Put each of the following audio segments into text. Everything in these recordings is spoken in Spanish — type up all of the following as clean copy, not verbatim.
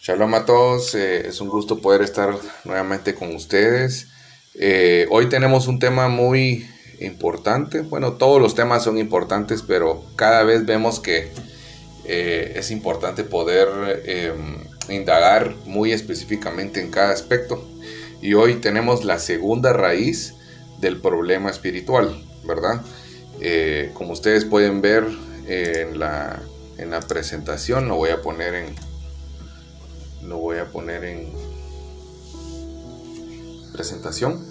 Shalom a todos, es un gusto poder estar nuevamente con ustedes. Hoy tenemos un tema muy importante. Bueno, todos los temas son importantes, pero cada vez vemos que es importante poder indagar muy específicamente en cada aspecto. Y hoy tenemos la segunda raíz del problema espiritual, ¿verdad? Como ustedes pueden ver en la presentación, lo voy a poner en presentación.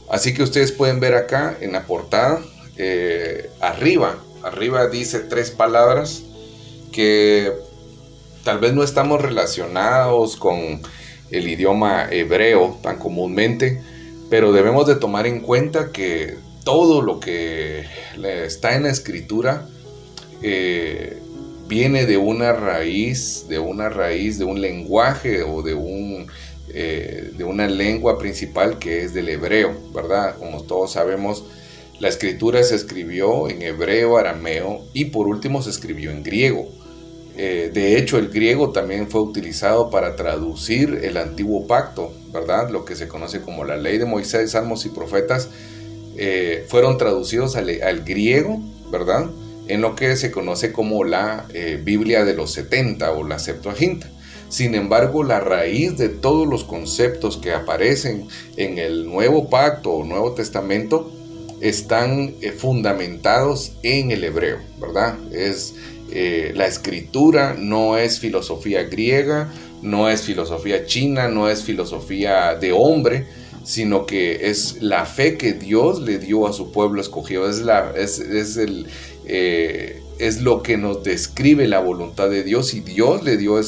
Así que ustedes pueden ver acá en la portada, arriba dice 3 palabras que tal vez no estamos relacionados con el idioma hebreo tan comúnmente, pero debemos de tomar en cuenta que todo lo que está en la escritura viene de una raíz, de un lenguaje o de una lengua principal que es del hebreo, ¿verdad? Como todos sabemos, la escritura se escribió en hebreo, arameo y por último se escribió en griego. De hecho, el griego también fue utilizado para traducir el antiguo pacto, ¿verdad? Lo que se conoce como la ley de Moisés, Salmos y Profetas, fueron traducidos al griego, ¿verdad? En lo que se conoce como la Biblia de los 70 o la Septuaginta. Sin embargo, la raíz de todos los conceptos que aparecen en el Nuevo Pacto o Nuevo Testamento están fundamentados en el hebreo, ¿verdad? La escritura no es filosofía griega, no es filosofía china, no es filosofía de hombre, sino que es la fe que Dios le dio a su pueblo escogido, es lo que nos describe la voluntad de Dios, y Dios le dio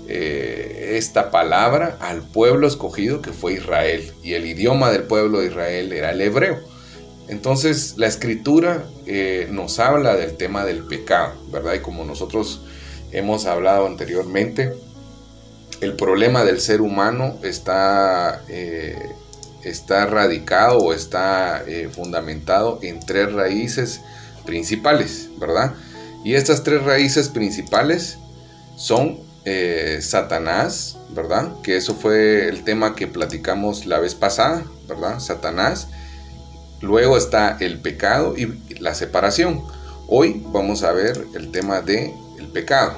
esta palabra al pueblo escogido que fue Israel, y el idioma del pueblo de Israel era el hebreo. Entonces la escritura nos habla del tema del pecado, ¿verdad? Y como nosotros hemos hablado anteriormente, el problema del ser humano está radicado o está fundamentado en 3 raíces principales, ¿verdad? Y estas 3 raíces principales son Satanás, ¿verdad? Que eso fue el tema que platicamos la vez pasada, ¿verdad? Satanás. Luego está el pecado y la separación. Hoy vamos a ver el tema del pecado,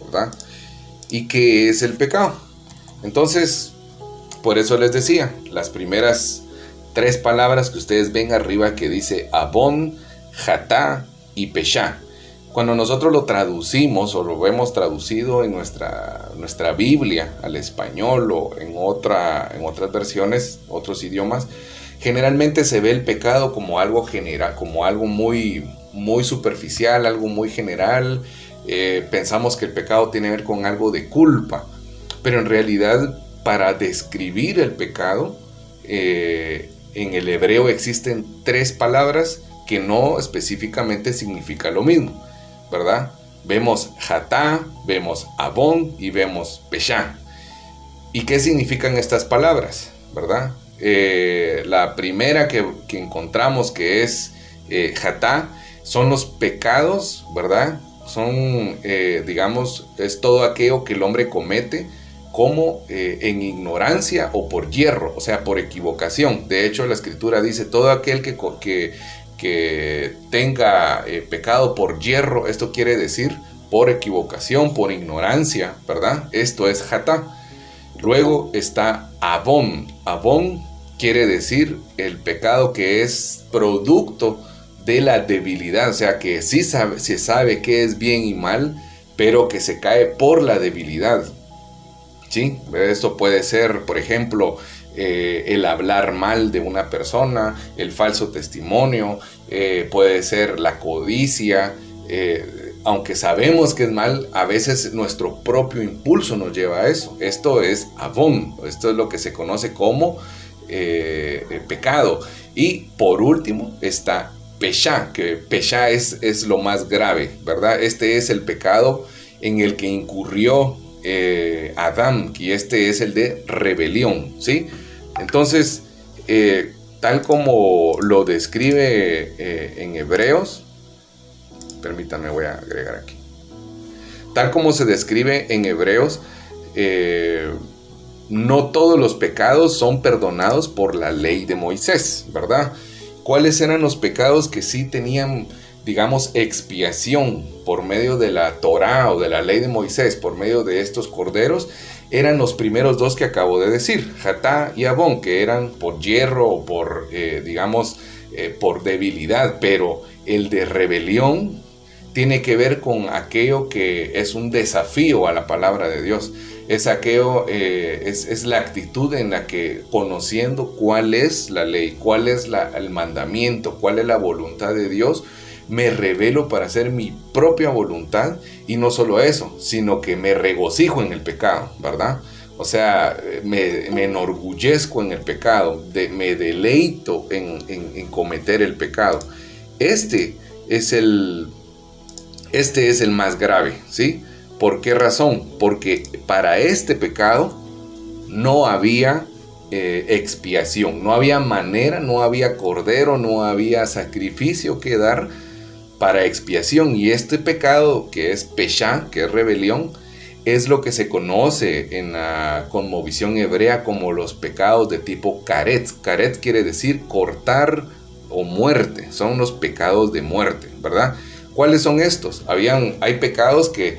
¿verdad? ¿Y qué es el pecado? Entonces, por eso les decía, las primeras 3 palabras que ustedes ven arriba que dice Avon, Jatá y Peshá. Cuando nosotros lo traducimos o lo vemos traducido en nuestra Biblia al español o en otras versiones, otros idiomas, generalmente se ve el pecado como algo general, como algo muy, muy superficial, algo muy general. Pensamos que el pecado tiene que ver con algo de culpa, pero en realidad para describir el pecado en el hebreo existen 3 palabras que no específicamente significa lo mismo, ¿verdad? Vemos Jatá, vemos Avon y vemos Peshá. ¿Y qué significan estas palabras, verdad? La primera que encontramos, que es Jatá, son los pecados, ¿verdad? Son, digamos, es todo aquello que el hombre comete como en ignorancia o por yerro, o sea, por equivocación. De hecho, la escritura dice, todo aquel que tenga pecado por yerro, esto quiere decir por equivocación, por ignorancia, ¿verdad? Esto es Jatá. Luego está Avon. Avon quiere decir el pecado que es producto de la debilidad, o sea, que sí se sabe qué es bien y mal, pero que se cae por la debilidad. ¿Sí? Esto puede ser, por ejemplo, el hablar mal de una persona, el falso testimonio, puede ser la codicia. Aunque sabemos que es mal, a veces nuestro propio impulso nos lleva a eso. Esto es Avon, esto es lo que se conoce como pecado. Y por último está Peshá, que Peshá es lo más grave, ¿verdad? Este es el pecado en el que incurrió Adán, y este es el de rebelión, ¿sí? Entonces, tal como lo describe en Hebreos, permítanme, voy a agregar aquí. Tal como se describe en Hebreos, no todos los pecados son perdonados por la ley de Moisés, ¿verdad? ¿Cuáles eran los pecados que sí tenían, digamos, expiación por medio de la Torá o de la ley de Moisés, por medio de estos corderos? Eran los primeros dos que acabo de decir, Jatá y Abón, que eran por hierro o por, por debilidad, pero el de rebelión tiene que ver con aquello que es un desafío a la palabra de Dios. Es aquello, es la actitud en la que, conociendo cuál es la ley, cuál es el mandamiento, cuál es la voluntad de Dios, me rebelo para hacer mi propia voluntad, y no solo eso, sino que me regocijo en el pecado, ¿verdad? O sea, me enorgullezco en el pecado, me deleito en cometer el pecado. Este es el más grave, ¿sí? ¿Por qué razón? Porque para este pecado no había expiación, no había manera, no había cordero, no había sacrificio que dar para expiación. Y este pecado, que es peshá, que es rebelión, es lo que se conoce en la cosmovisión hebrea como los pecados de tipo karet. Karet quiere decir cortar o muerte, son los pecados de muerte, ¿verdad? ¿Cuáles son estos? Hay pecados que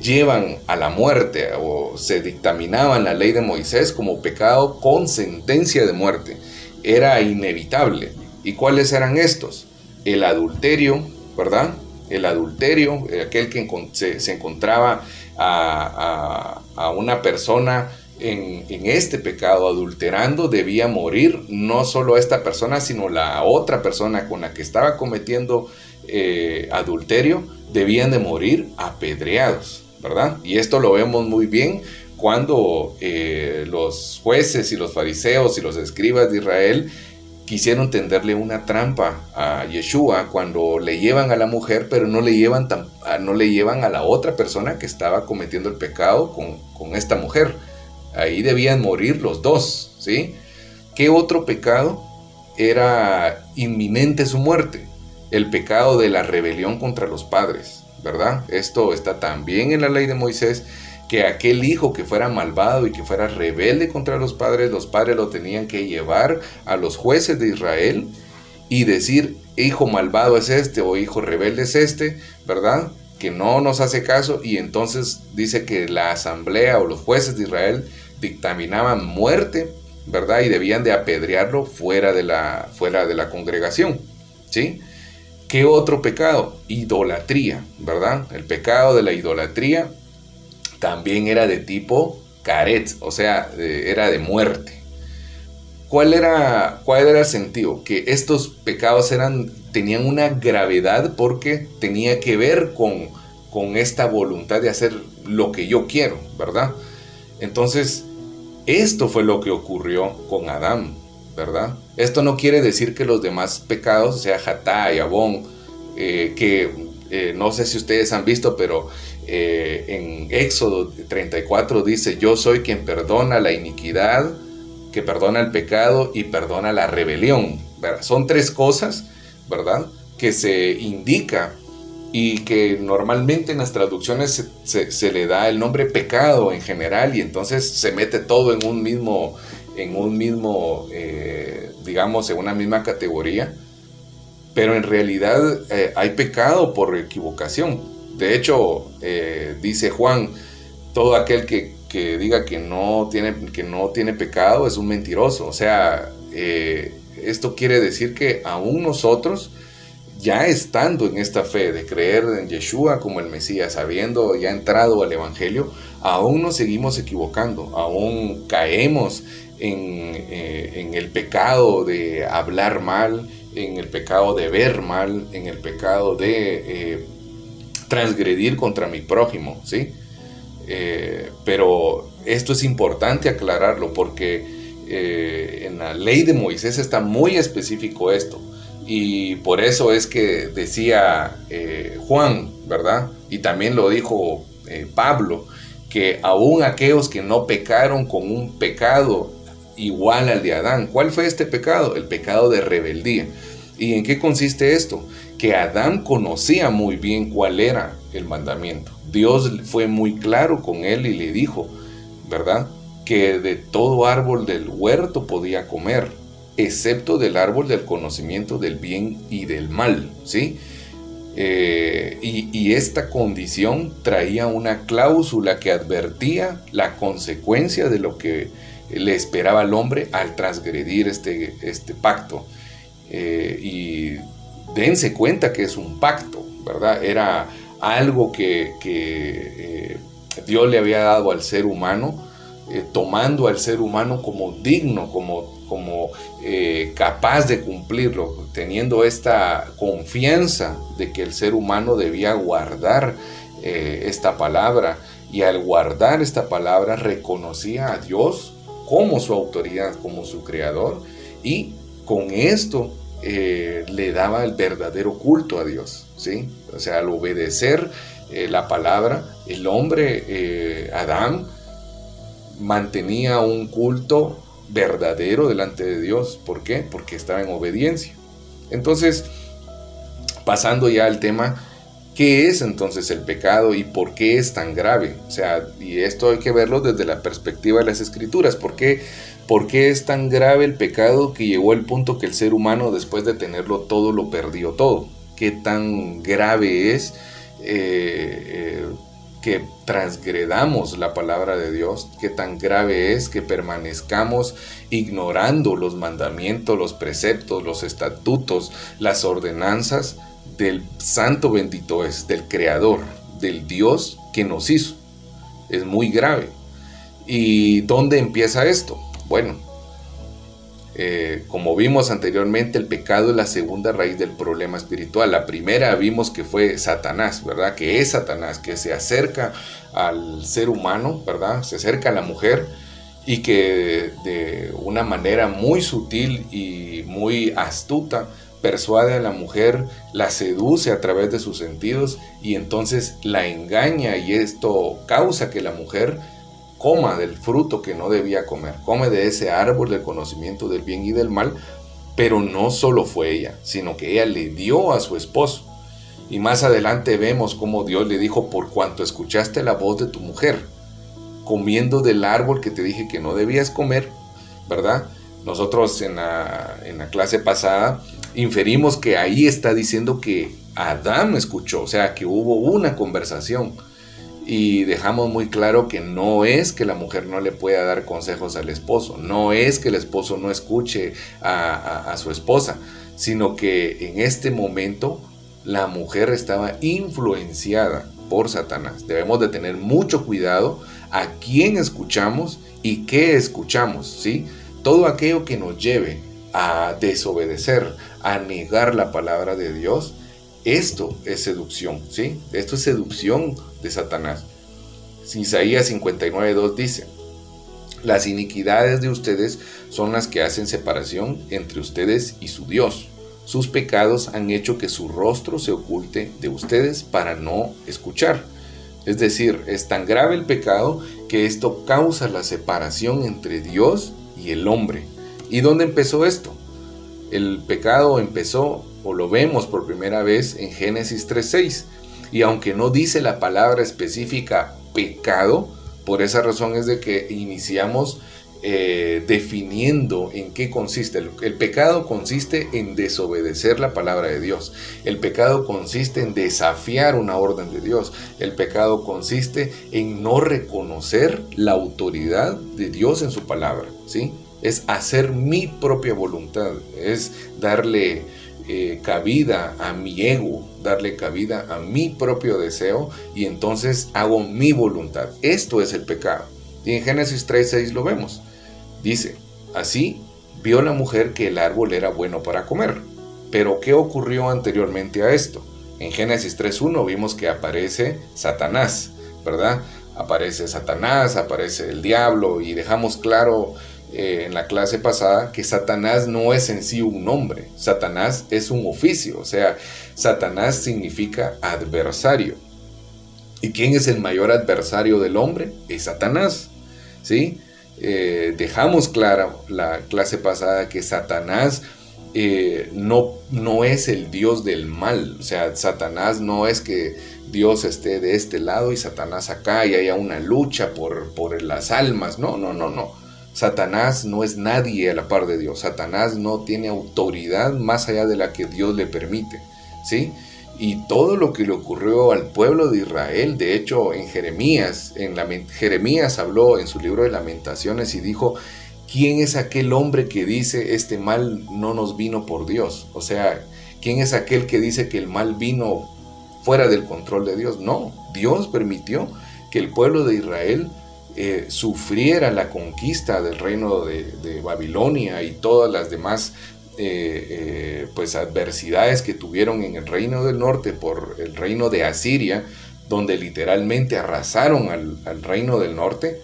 llevan a la muerte, o se dictaminaban la ley de Moisés como pecado con sentencia de muerte. Era inevitable. ¿Y cuáles eran estos? El adulterio, ¿verdad? El adulterio, aquel que se encontraba a una persona en este pecado adulterando, debía morir, no solo esta persona, sino la otra persona con la que estaba cometiendo adulterio, debían de morir apedreados, ¿verdad? Y esto lo vemos muy bien cuando los jueces y los fariseos y los escribas de Israel quisieron tenderle una trampa a Yeshua cuando le llevan a la mujer, pero no le llevan a la otra persona que estaba cometiendo el pecado con esta mujer. Ahí debían morir los dos, ¿sí? ¿Qué otro pecado era inminente su muerte? El pecado de la rebelión contra los padres, ¿verdad? Esto está también en la ley de Moisés, que aquel hijo que fuera malvado y que fuera rebelde contra los padres lo tenían que llevar a los jueces de Israel y decir, hijo malvado es este o hijo rebelde es este, ¿verdad? Que no nos hace caso. Y entonces dice que la asamblea o los jueces de Israel dictaminaban muerte, ¿verdad? Y debían de apedrearlo fuera de la congregación, ¿sí? ¿Qué otro pecado? Idolatría, ¿verdad? El pecado de la idolatría también era de tipo karet, o sea, era de muerte. ¿Cuál era el sentido? Que estos pecados tenían una gravedad porque tenía que ver con esta voluntad de hacer lo que yo quiero, ¿verdad? Entonces, esto fue lo que ocurrió con Adán, ¿verdad? Esto no quiere decir que los demás pecados, o sea, Jatá y Abón, no sé si ustedes han visto, pero en Éxodo 34 dice, yo soy quien perdona la iniquidad, que perdona el pecado y perdona la rebelión, ¿verdad? Son tres cosas, ¿verdad?, que se indica y que normalmente en las traducciones se le da el nombre pecado en general, y entonces se mete todo en un mismo digamos, en una misma categoría. Pero en realidad hay pecado por equivocación. De hecho, dice Juan, todo aquel que diga que no tiene pecado es un mentiroso. O sea, esto quiere decir que aún nosotros, ya estando en esta fe de creer en Yeshua como el Mesías, habiendo ya entrado al Evangelio, aún nos seguimos equivocando, aún caemos en el pecado de hablar mal, en el pecado de ver mal, en el pecado de transgredir contra mi prójimo, ¿sí? Pero esto es importante aclararlo porque en la ley de Moisés está muy específico esto, y por eso es que decía Juan, ¿verdad? Y también lo dijo Pablo, que aún aquellos que no pecaron con un pecado igual al de Adán. ¿Cuál fue este pecado? El pecado de rebeldía. ¿Y en qué consiste esto? Que Adán conocía muy bien cuál era el mandamiento. Dios fue muy claro con él y le dijo, ¿verdad?, que de todo árbol del huerto podía comer, excepto del árbol del conocimiento del bien y del mal, ¿sí? Y esta condición traía una cláusula que advertía la consecuencia de lo que le esperaba al hombre al transgredir este pacto. Y dense cuenta que es un pacto, ¿verdad? Era algo que Dios le había dado al ser humano, tomando al ser humano como digno, como capaz de cumplirlo, teniendo esta confianza de que el ser humano debía guardar esta palabra, y al guardar esta palabra reconocía a Dios como su autoridad, como su creador, y con esto le daba el verdadero culto a Dios, ¿sí? O sea, al obedecer la palabra, el hombre, Adán, mantenía un culto verdadero delante de Dios. ¿Por qué? Porque estaba en obediencia. Entonces, pasando ya al tema, ¿qué es entonces el pecado y por qué es tan grave? O sea, y esto hay que verlo desde la perspectiva de las Escrituras. ¿Por qué es tan grave el pecado que llegó al punto que el ser humano, después de tenerlo todo, lo perdió todo? ¿Qué tan grave es que transgredamos la palabra de Dios? ¿Qué tan grave es que permanezcamos ignorando los mandamientos, los preceptos, los estatutos, las ordenanzas del santo bendito es, del Creador, del Dios que nos hizo? Es muy grave. ¿Y dónde empieza esto? Bueno, como vimos anteriormente, el pecado es la segunda raíz del problema espiritual. La primera vimos que fue Satanás, ¿verdad? Que es Satanás, que se acerca al ser humano, ¿verdad? Se acerca a la mujer y que de una manera muy sutil y muy astuta persuade a la mujer, la seduce a través de sus sentidos y entonces la engaña, y esto causa que la mujer coma del fruto que no debía comer, come de ese árbol del conocimiento del bien y del mal. Pero no solo fue ella, sino que ella le dio a su esposo. Y más adelante vemos cómo Dios le dijo: por cuanto escuchaste la voz de tu mujer, comiendo del árbol que te dije que no debías comer, ¿verdad? Nosotros en la clase pasada inferimos que ahí está diciendo que Adán escuchó, o sea, que hubo una conversación. Y dejamos muy claro que no es que la mujer no le pueda dar consejos al esposo, no es que el esposo no escuche a su esposa, sino que en este momento la mujer estaba influenciada por Satanás. Debemos de tener mucho cuidado a quién escuchamos y qué escuchamos, ¿sí? Todo aquello que nos lleve a desobedecer, a negar la palabra de Dios, esto es seducción, ¿sí? Esto es seducción de Satanás. Isaías 59:2 dice: las iniquidades de ustedes son las que hacen separación entre ustedes y su Dios. Sus pecados han hecho que su rostro se oculte de ustedes para no escuchar. Es decir, es tan grave el pecado que esto causa la separación entre Dios y el hombre. ¿Y dónde empezó esto? El pecado empezó, o lo vemos por primera vez, en Génesis 3:6. Y aunque no dice la palabra específica pecado, por esa razón es de que iniciamos definiendo en qué consiste. El pecado consiste en desobedecer la palabra de Dios. El pecado consiste en desafiar una orden de Dios. El pecado consiste en no reconocer la autoridad de Dios en su palabra, ¿sí? Es hacer mi propia voluntad, es darle cabida a mi ego, darle cabida a mi propio deseo, y entonces hago mi voluntad. Esto es el pecado. Y en Génesis 3:6 lo vemos. Dice: así vio la mujer que el árbol era bueno para comer. Pero ¿qué ocurrió anteriormente a esto? En Génesis 3:1 vimos que aparece Satanás, ¿verdad? Aparece Satanás, aparece el diablo, y dejamos claro en la clase pasada que Satanás no es en sí un nombre. Satanás es un oficio, o sea, Satanás significa adversario. ¿Y quién es el mayor adversario del hombre? Es Satanás, ¿sí? Dejamos clara la clase pasada que Satanás no es el Dios del mal. O sea, Satanás no es que Dios esté de este lado y Satanás acá y haya una lucha por las almas. No, no, no, no. Satanás no es nadie a la par de Dios. Satanás no tiene autoridad más allá de la que Dios le permite, ¿sí? Y todo lo que le ocurrió al pueblo de Israel, de hecho en Jeremías habló en su libro de Lamentaciones y dijo: ¿quién es aquel hombre que dice este mal no nos vino por Dios? O sea, ¿quién es aquel que dice que el mal vino fuera del control de Dios? No, Dios permitió que el pueblo de Israel sufriera la conquista del reino de Babilonia y todas las demás pues adversidades que tuvieron en el reino del norte por el reino de Asiria, donde literalmente arrasaron al reino del norte.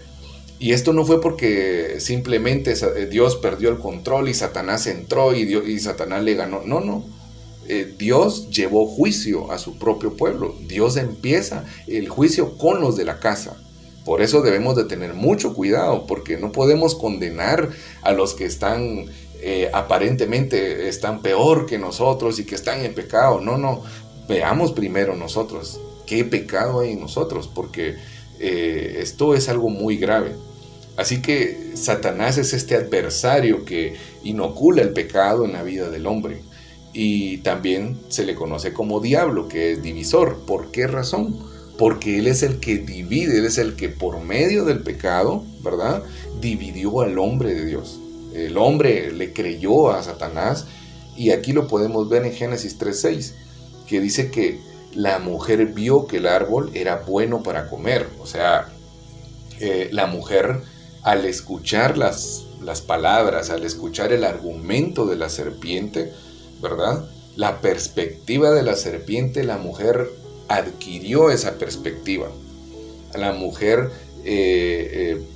Y esto no fue porque simplemente Dios perdió el control y Satanás entró y Satanás le ganó. No, no. Dios llevó juicio a su propio pueblo. Dios empieza el juicio con los de la casa. Por eso debemos de tener mucho cuidado, porque no podemos condenar a los que están aparentemente están peor que nosotros y que están en pecado. No, no. Veamos primero nosotros qué pecado hay en nosotros, porque esto es algo muy grave. Así que Satanás es este adversario que inocula el pecado en la vida del hombre. Y también se le conoce como diablo, que es divisor. ¿Por qué razón? Porque él es el que divide, él es el que por medio del pecado, ¿verdad?, dividió al hombre de Dios. El hombre le creyó a Satanás, y aquí lo podemos ver en Génesis 3:6, que dice que la mujer vio que el árbol era bueno para comer. O sea, la mujer, al escuchar las palabras, al escuchar el argumento de la serpiente, ¿verdad?, la perspectiva de la serpiente, la mujer adquirió esa perspectiva. La mujer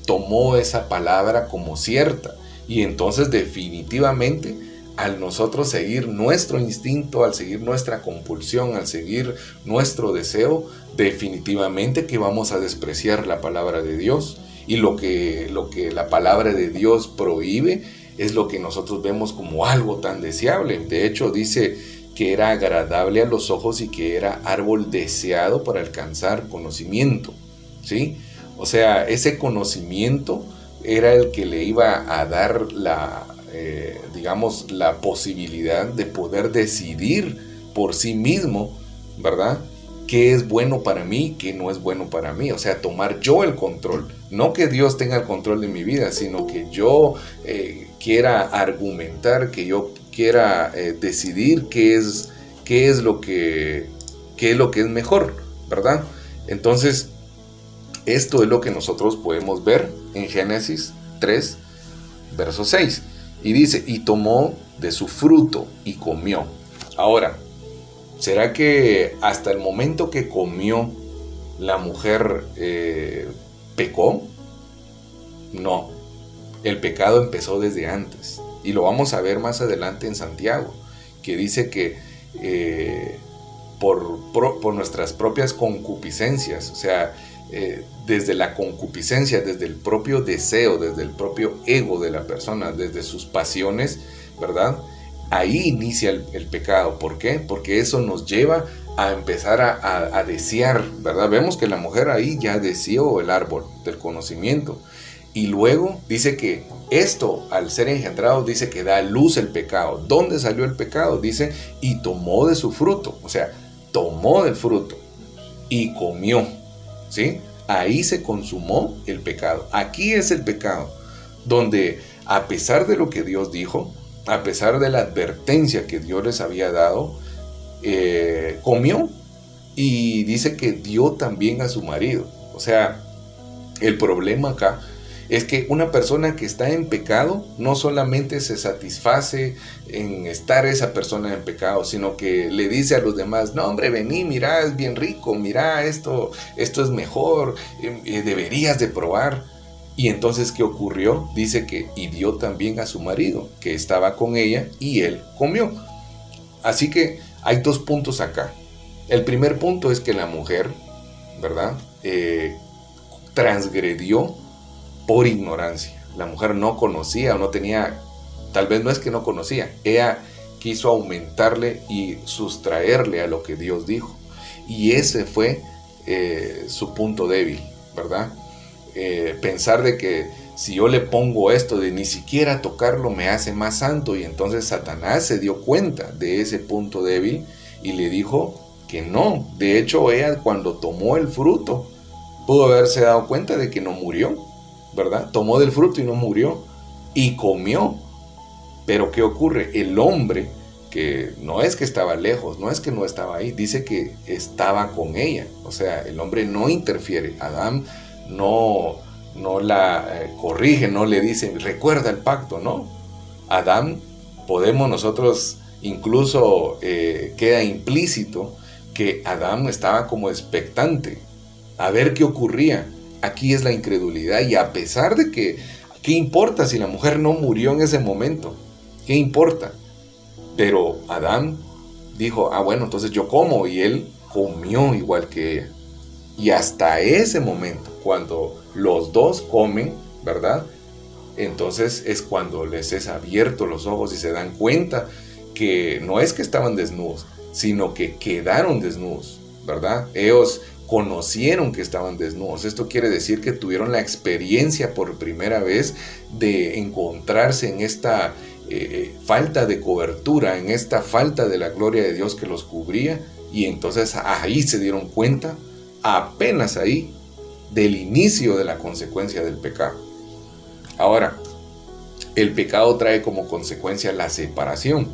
tomó esa palabra como cierta, y entonces definitivamente, al nosotros seguir nuestro instinto, al seguir nuestra compulsión, al seguir nuestro deseo, definitivamente que vamos a despreciar la palabra de Dios. Y lo que la palabra de Dios prohíbe es lo que nosotros vemos como algo tan deseable. De hecho, dice que era agradable a los ojos y que era árbol deseado para alcanzar conocimiento, ¿sí? O sea, ese conocimiento era el que le iba a dar la posibilidad de poder decidir por sí mismo, ¿verdad?, qué es bueno para mí, qué no es bueno para mí. O sea, tomar yo el control. No que Dios tenga el control de mi vida, sino que yo quiera argumentar, que yo quiera decidir qué es lo que es mejor, ¿verdad? Entonces, esto es lo que nosotros podemos ver en Génesis 3, verso 6. Y dice: y tomó de su fruto y comió. Ahora, ¿será que hasta el momento que comió la mujer pecó? No, el pecado empezó desde antes. Y lo vamos a ver más adelante en Santiago, que dice que por nuestras propias concupiscencias, o sea, desde la concupiscencia, desde el propio deseo, desde el propio ego de la persona, desde sus pasiones, ¿verdad?, ahí inicia el pecado. ¿Por qué? Porque eso nos lleva a empezar a desear, ¿verdad? Vemos que la mujer ahí ya deseó el árbol del conocimiento. Y luego dice que esto, al ser engendrado, dice que da a luz el pecado. ¿Dónde salió el pecado? Dice: y tomó de su fruto. O sea, tomó del fruto y comió, ¿sí? Ahí se consumó el pecado. Aquí es el pecado, donde a pesar de lo que Dios dijo, a pesar de la advertencia que Dios les había dado, comió, y dice que dio también a su marido. O sea, el problema acá es que una persona que está en pecado no solamente se satisface en estar esa persona en pecado, sino que le dice a los demás: no, hombre, vení, mira, es bien rico, mira, esto es mejor, deberías de probar. Y entonces, ¿qué ocurrió? Dice que y dio también a su marido, que estaba con ella, y él comió. Así que hay dos puntos acá. El primer punto es que la mujer, ¿verdad?, transgredió por ignorancia. La mujer no conocía o no tenía, tal vez no es que no conocía, ella quiso aumentarle y sustraerle a lo que Dios dijo. Y ese fue su punto débil, ¿verdad? Pensar de que si yo le pongo esto de ni siquiera tocarlo me hace más santo, y entonces Satanás se dio cuenta de ese punto débil y le dijo que no. De hecho, ella cuando tomó el fruto pudo haberse dado cuenta de que no murió, ¿verdad? Tomó del fruto y no murió, y comió. Pero ¿qué ocurre? El hombre, que no es que estaba lejos, no es que no estaba ahí, dice que estaba con ella. O sea, el hombre no interfiere. Adán no la corrige, no le dice, recuerda el pacto, ¿no? Adán, podemos nosotros, incluso queda implícito que Adán estaba como expectante a ver qué ocurría. Aquí es la incredulidad, y a pesar de que, ¿qué importa si la mujer no murió en ese momento? ¿Qué importa? Pero Adán dijo, bueno, entonces yo como, y él comió igual que ella. Y hasta ese momento, cuando los dos comen, ¿verdad? Entonces es cuando les es abierto los ojos y se dan cuenta que no es que estaban desnudos, sino que quedaron desnudos, ¿verdad? Ellos conocieron que estaban desnudos. Esto quiere decir que tuvieron la experiencia por primera vez de encontrarse en esta falta de cobertura, en esta falta de la gloria de Dios que los cubría, y entonces ahí se dieron cuenta, apenas ahí, del inicio de la consecuencia del pecado. Ahora, el pecado trae como consecuencia la separación.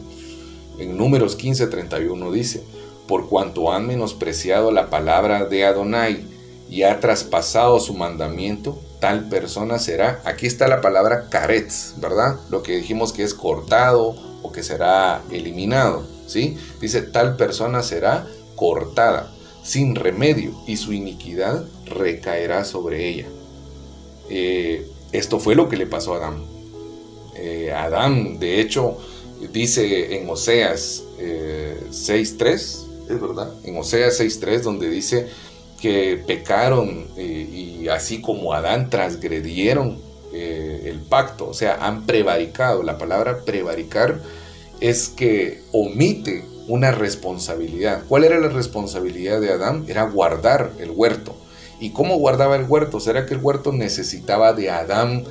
En Números 15:31 dice, por cuanto han menospreciado la palabra de Adonai y ha traspasado su mandamiento, tal persona será, aquí está la palabra karetz, ¿verdad? Lo que dijimos que es cortado o que será eliminado, ¿sí? Dice, tal persona será cortada sin remedio, y su iniquidad recaerá sobre ella. Esto fue lo que le pasó a Adán. Adán, de hecho, dice en Oseas 6:3, es verdad, en Oseas 6:3, donde dice que pecaron y así como Adán transgredieron el pacto, o sea, han prevaricado. La palabra prevaricar es que omite una responsabilidad. ¿Cuál era la responsabilidad de Adán? Era guardar el huerto. ¿Y cómo guardaba el huerto? ¿Será que el huerto necesitaba de Adán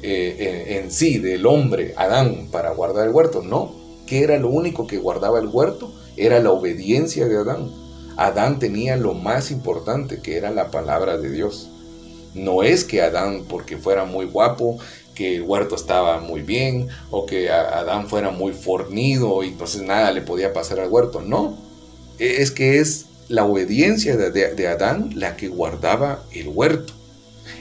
en sí, del hombre Adán, para guardar el huerto? No. ¿Qué era lo único que guardaba el huerto? Era la obediencia de Adán. Adán tenía lo más importante, que era la palabra de Dios. No es que Adán, porque fuera muy guapo, que el huerto estaba muy bien, o que Adán fuera muy fornido y entonces nada le podía pasar al huerto. No, es que es la obediencia de Adán la que guardaba el huerto.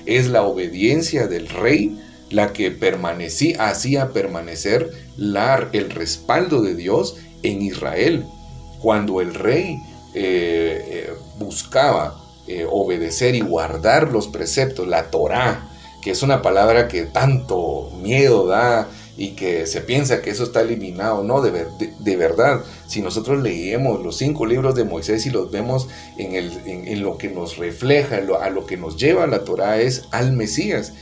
Es la obediencia del rey la que hacía permanecer el respaldo de Dios en Israel. Cuando el rey buscaba obedecer y guardar los preceptos, la Torá, que es una palabra que tanto miedo da y que se piensa que eso está eliminado. No, de verdad, si nosotros leemos los 5 libros de Moisés y los vemos en lo que nos refleja, a lo que nos lleva la Torá, es al Mesías.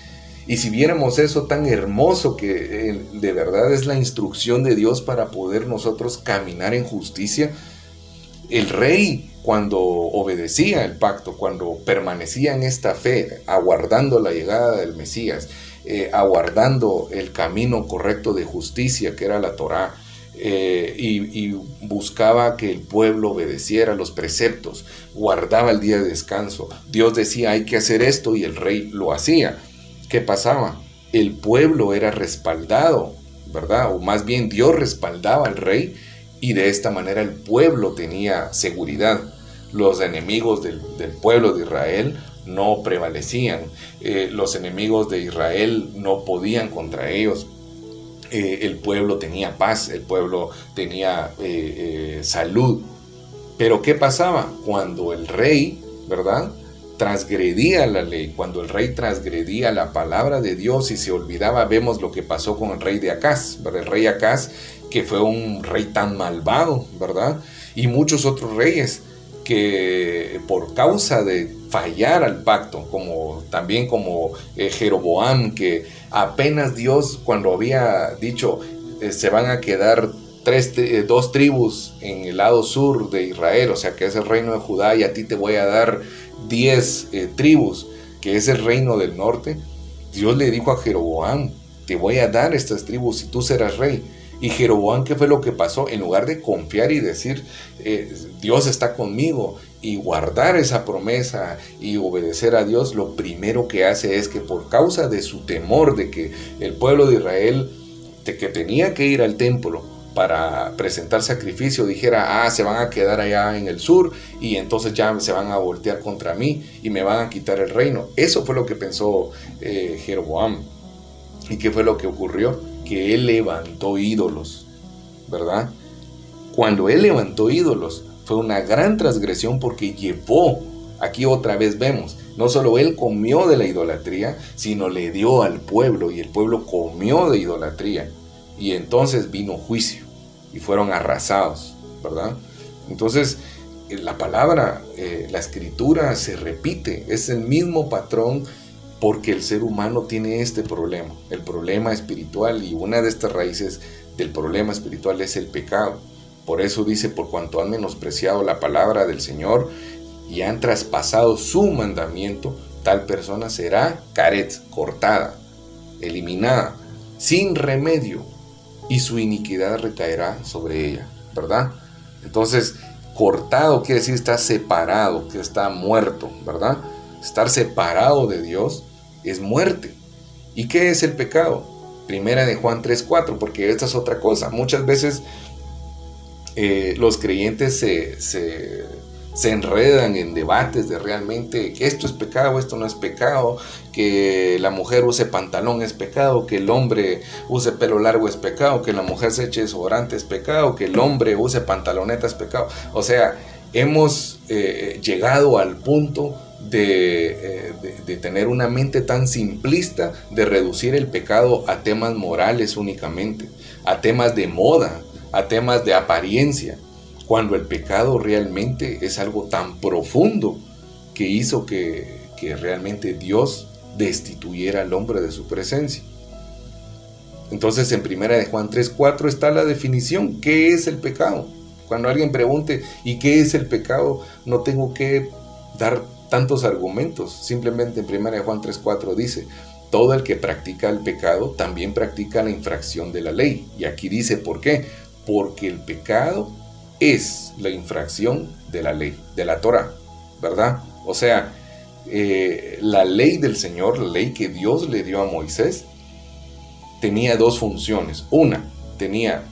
Y si viéramos eso tan hermoso que de verdad es la instrucción de Dios para poder nosotros caminar en justicia, el rey, cuando obedecía el pacto, cuando permanecía en esta fe, aguardando la llegada del Mesías, aguardando el camino correcto de justicia que era la Torá, y buscaba que el pueblo obedeciera los preceptos, guardaba el día de descanso. Dios decía, hay que hacer esto, y el rey lo hacía. ¿Qué pasaba? El pueblo era respaldado, ¿verdad? O más bien Dios respaldaba al rey, y de esta manera el pueblo tenía seguridad. Los enemigos del pueblo de Israel no prevalecían. Los enemigos de Israel no podían contra ellos. El pueblo tenía paz, el pueblo tenía salud. Pero ¿qué pasaba? Cuando el rey, ¿verdad?, transgredía la ley, cuando el rey transgredía la palabra de Dios y se olvidaba, vemos lo que pasó con el rey de Acaz, ¿verdad? El rey Acaz, que fue un rey tan malvado, ¿verdad? Y muchos otros reyes que por causa de fallar al pacto, también como Jeroboam, que apenas Dios, cuando había dicho se van a quedar dos tribus en el lado sur de Israel, o sea que es el reino de Judá, y a ti te voy a dar 10 tribus, que es el reino del norte. Dios le dijo a Jeroboam, te voy a dar estas tribus y tú serás rey. Y Jeroboam, ¿qué fue lo que pasó? En lugar de confiar y decir, Dios está conmigo, y guardar esa promesa y obedecer a Dios, lo primero que hace es que, por causa de su temor de que el pueblo de Israel, que tenía que ir al templo para presentar sacrificio, dijera, se van a quedar allá en el sur y entonces ya se van a voltear contra mí y me van a quitar el reino. Eso fue lo que pensó Jeroboam. ¿Y qué fue lo que ocurrió? Que él levantó ídolos, ¿verdad? Cuando él levantó ídolos, fue una gran transgresión, porque llevó, aquí otra vez vemos, no solo él comió de la idolatría, sino le dio al pueblo, y el pueblo comió de idolatría, y entonces vino juicio, y fueron arrasados, ¿verdad? Entonces, la palabra, la escritura se repite, es el mismo patrón, porque el ser humano tiene este problema, el problema espiritual, y una de estas raíces del problema espiritual es el pecado. Por eso dice, por cuanto han menospreciado la palabra del Señor y han traspasado su mandamiento, tal persona será caret, cortada, eliminada, sin remedio, y su iniquidad recaerá sobre ella, ¿verdad? Entonces, cortado quiere decir está separado, que está muerto, ¿verdad? Estar separado de Dios es muerte. ¿Y qué es el pecado? Primera de Juan 3:4, porque esta es otra cosa. Muchas veces los creyentes se enredan en debates de realmente que esto es pecado, esto no es pecado, que la mujer use pantalón es pecado, que el hombre use pelo largo es pecado, que la mujer se eche desodorante es pecado, que el hombre use pantaloneta es pecado. O sea, hemos llegado al punto de tener una mente tan simplista, de reducir el pecado a temas morales únicamente, a temas de moda, a temas de apariencia, cuando el pecado realmente es algo tan profundo que hizo que realmente Dios destituyera al hombre de su presencia. Entonces, en 1 de Juan 3:4 está la definición. ¿Qué es el pecado? Cuando alguien pregunte, ¿y qué es el pecado? No tengo que dar tantos argumentos. Simplemente en 1 de Juan 3:4 dice, todo el que practica el pecado también practica la infracción de la ley. Y aquí dice, ¿por qué? Porque el pecado es la infracción de la ley, de la Torah, ¿verdad? O sea, la ley del Señor, la ley que Dios le dio a Moisés, tenía dos funciones. Una, tenía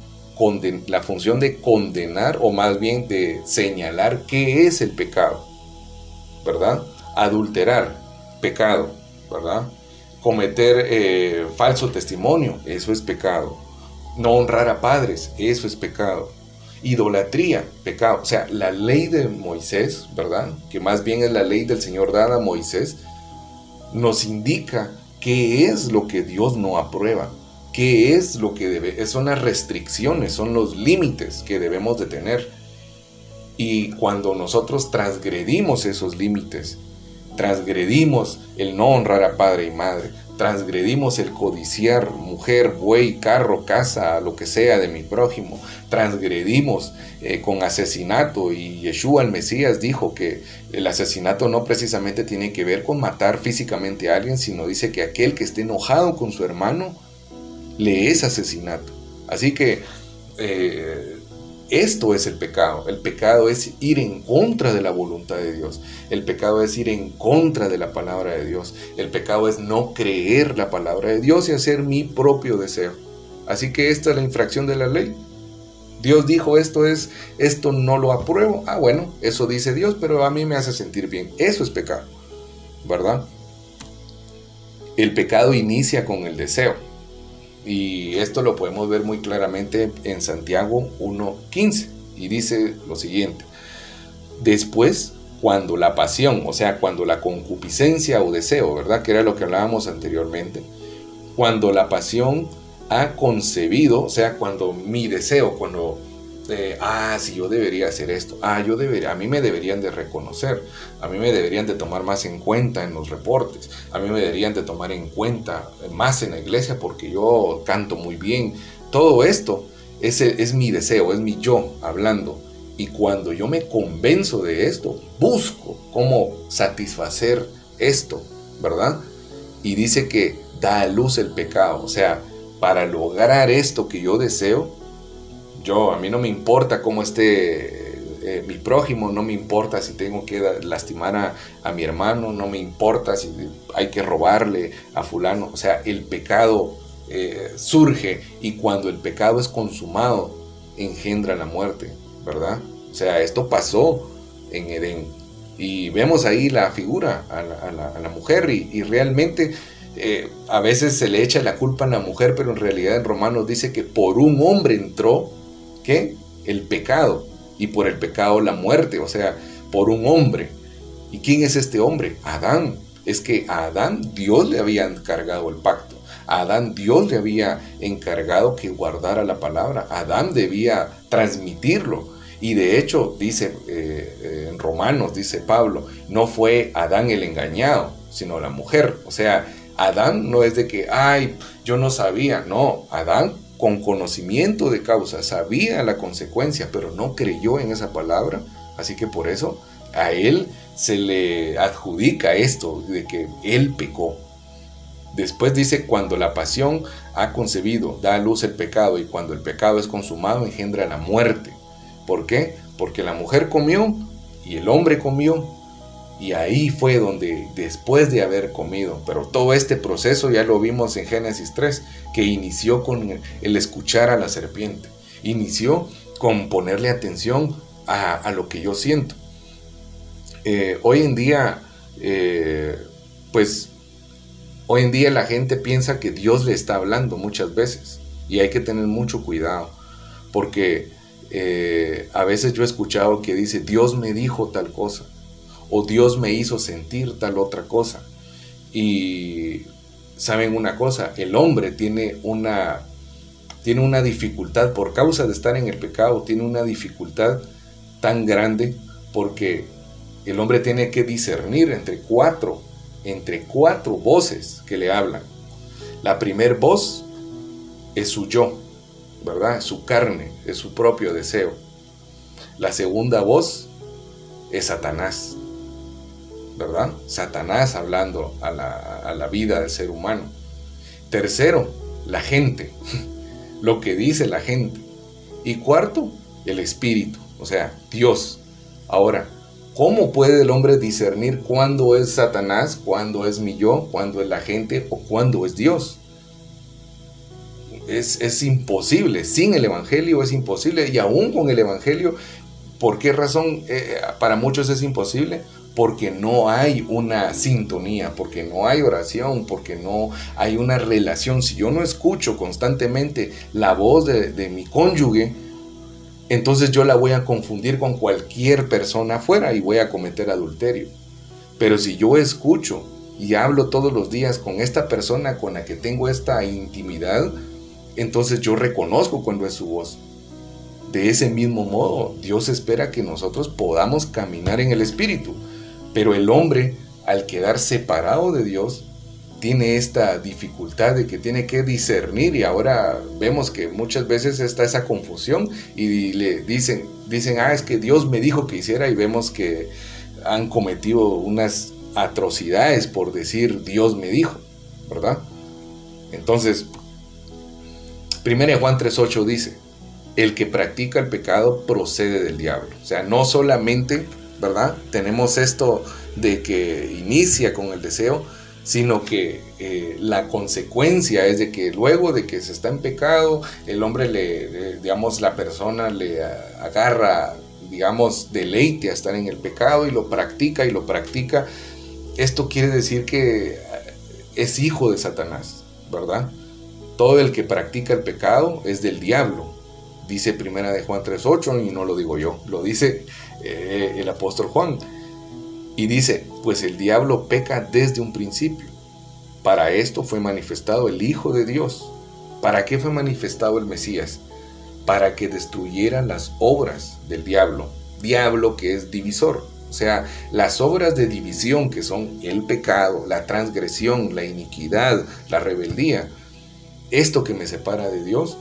la función de condenar, o más bien de señalar qué es el pecado, ¿verdad? Adulterar, pecado, ¿verdad? Cometer falso testimonio, eso es pecado. No honrar a padres, eso es pecado. Idolatría, pecado. O sea, la ley de Moisés, ¿verdad? Que más bien es la ley del Señor dada a Moisés, nos indica qué es lo que Dios no aprueba, qué es lo que son las restricciones, son los límites que debemos de tener. Y cuando nosotros transgredimos esos límites, transgredimos el no honrar a padre y madre, transgredimos el codiciar mujer, buey, carro, casa, lo que sea de mi prójimo, transgredimos con asesinato, y Yeshua el Mesías dijo que el asesinato no precisamente tiene que ver con matar físicamente a alguien, sino dice que aquel que esté enojado con su hermano le es asesinato. Así que esto es el pecado. El pecado es ir en contra de la voluntad de Dios. El pecado es ir en contra de la palabra de Dios. El pecado es no creer la palabra de Dios y hacer mi propio deseo. Así que esta es la infracción de la ley. Dios dijo esto no lo apruebo. Bueno, eso dice Dios, pero a mí me hace sentir bien. Eso es pecado, ¿verdad? El pecado inicia con el deseo. Y esto lo podemos ver muy claramente en Santiago 1:15. Y dice lo siguiente: después, cuando la pasión, o sea, cuando la concupiscencia o deseo, ¿verdad? Que era lo que hablábamos anteriormente. Cuando la pasión ha concebido, o sea, cuando mi deseo, cuando si yo debería hacer esto, a mí me deberían de reconocer, a mí me deberían de tomar más en cuenta en los reportes, a mí me deberían de tomar en cuenta más en la iglesia porque yo canto muy bien. Todo esto Ese es mi deseo, es mi yo hablando. Y cuando yo me convenzo de esto, busco cómo satisfacer esto, ¿verdad? Y dice que da a luz el pecado. O sea, para lograr esto que yo deseo, a mí no me importa cómo esté mi prójimo, no me importa si tengo que lastimar a mi hermano, no me importa si hay que robarle a fulano. O sea, el pecado surge, y cuando el pecado es consumado, engendra la muerte, ¿verdad? O sea, esto pasó en Edén, y vemos ahí la figura a la mujer, y realmente a veces se le echa la culpa a la mujer, pero en realidad en Romanos dice que por un hombre entró, ¿qué? El pecado, y por el pecado la muerte. O sea, por un hombre. ¿Y quién es este hombre? Adán. Es que a Adán Dios le había encargado el pacto. A Adán Dios le había encargado que guardara la palabra. Adán debía transmitirlo. Y de hecho, dice en Romanos, dice Pablo, no fue Adán el engañado, sino la mujer. O sea, Adán no es de que, ay, yo no sabía. No, Adán con conocimiento de causa sabía la consecuencia, pero no creyó en esa palabra. Así que por eso a él se le adjudica esto de que él pecó. Después dice, cuando la pasión ha concebido, da a luz el pecado, y cuando el pecado es consumado, engendra la muerte. ¿Por qué? Porque la mujer comió y el hombre comió, y ahí fue donde, después de haber comido, pero todo este proceso ya lo vimos en Génesis 3, que inició con el escuchar a la serpiente, inició con ponerle atención a lo que yo siento. Hoy en día, hoy en día la gente piensa que Dios le está hablando muchas veces, y hay que tener mucho cuidado, porque a veces yo he escuchado que dice, Dios me dijo tal cosa, o Dios me hizo sentir tal otra cosa. Y saben una cosa, el hombre tiene una dificultad por causa de estar en el pecado, tiene una dificultad tan grande, porque el hombre tiene que discernir entre cuatro voces que le hablan. La primer voz es su yo, ¿verdad? Es su carne, es su propio deseo. La segunda voz es Satanás, ¿verdad? Satanás hablando a la vida del ser humano. Tercero, la gente, lo que dice la gente. Y cuarto, el espíritu, o sea, Dios. Ahora, ¿cómo puede el hombre discernir cuándo es Satanás, cuándo es mi yo, cuándo es la gente o cuándo es Dios? Es imposible. Sin el evangelio es imposible, y aún con el evangelio, ¿por qué razón para muchos es imposible? Porque no hay una sintonía, porque no hay oración, porque no hay una relación. Si yo no escucho constantemente la voz de mi cónyuge, entonces yo la voy a confundir con cualquier persona afuera y voy a cometer adulterio. Pero si yo escucho y hablo todos los días con esta persona con la que tengo esta intimidad, entonces yo reconozco cuando es su voz. De ese mismo modo, Dios espera que nosotros podamos caminar en el Espíritu. Pero el hombre, al quedar separado de Dios, tiene esta dificultad de que tiene que discernir, y ahora vemos que muchas veces está esa confusión y le dicen, es que Dios me dijo que hiciera, y vemos que han cometido unas atrocidades por decir Dios me dijo, ¿verdad? Entonces, 1 Juan 3:8 dice, el que practica el pecado procede del diablo. O sea, no solamente, ¿verdad?, tenemos esto de que inicia con el deseo, sino que la consecuencia es de que luego de que se está en pecado, el hombre la persona le agarra, deleite a estar en el pecado, y lo practica. Esto quiere decir que es hijo de Satanás, ¿verdad? Todo el que practica el pecado es del diablo, dice 1 de Juan 3:8, y no lo digo yo, lo dice el apóstol Juan. Y dice, pues el diablo peca desde un principio. Para esto fue manifestado el Hijo de Dios. ¿Para qué fue manifestado el Mesías? Para que destruyera las obras del diablo. Diablo que es divisor. O sea, las obras de división, que son el pecado, la transgresión, la iniquidad, la rebeldía. Esto que me separa de Dios,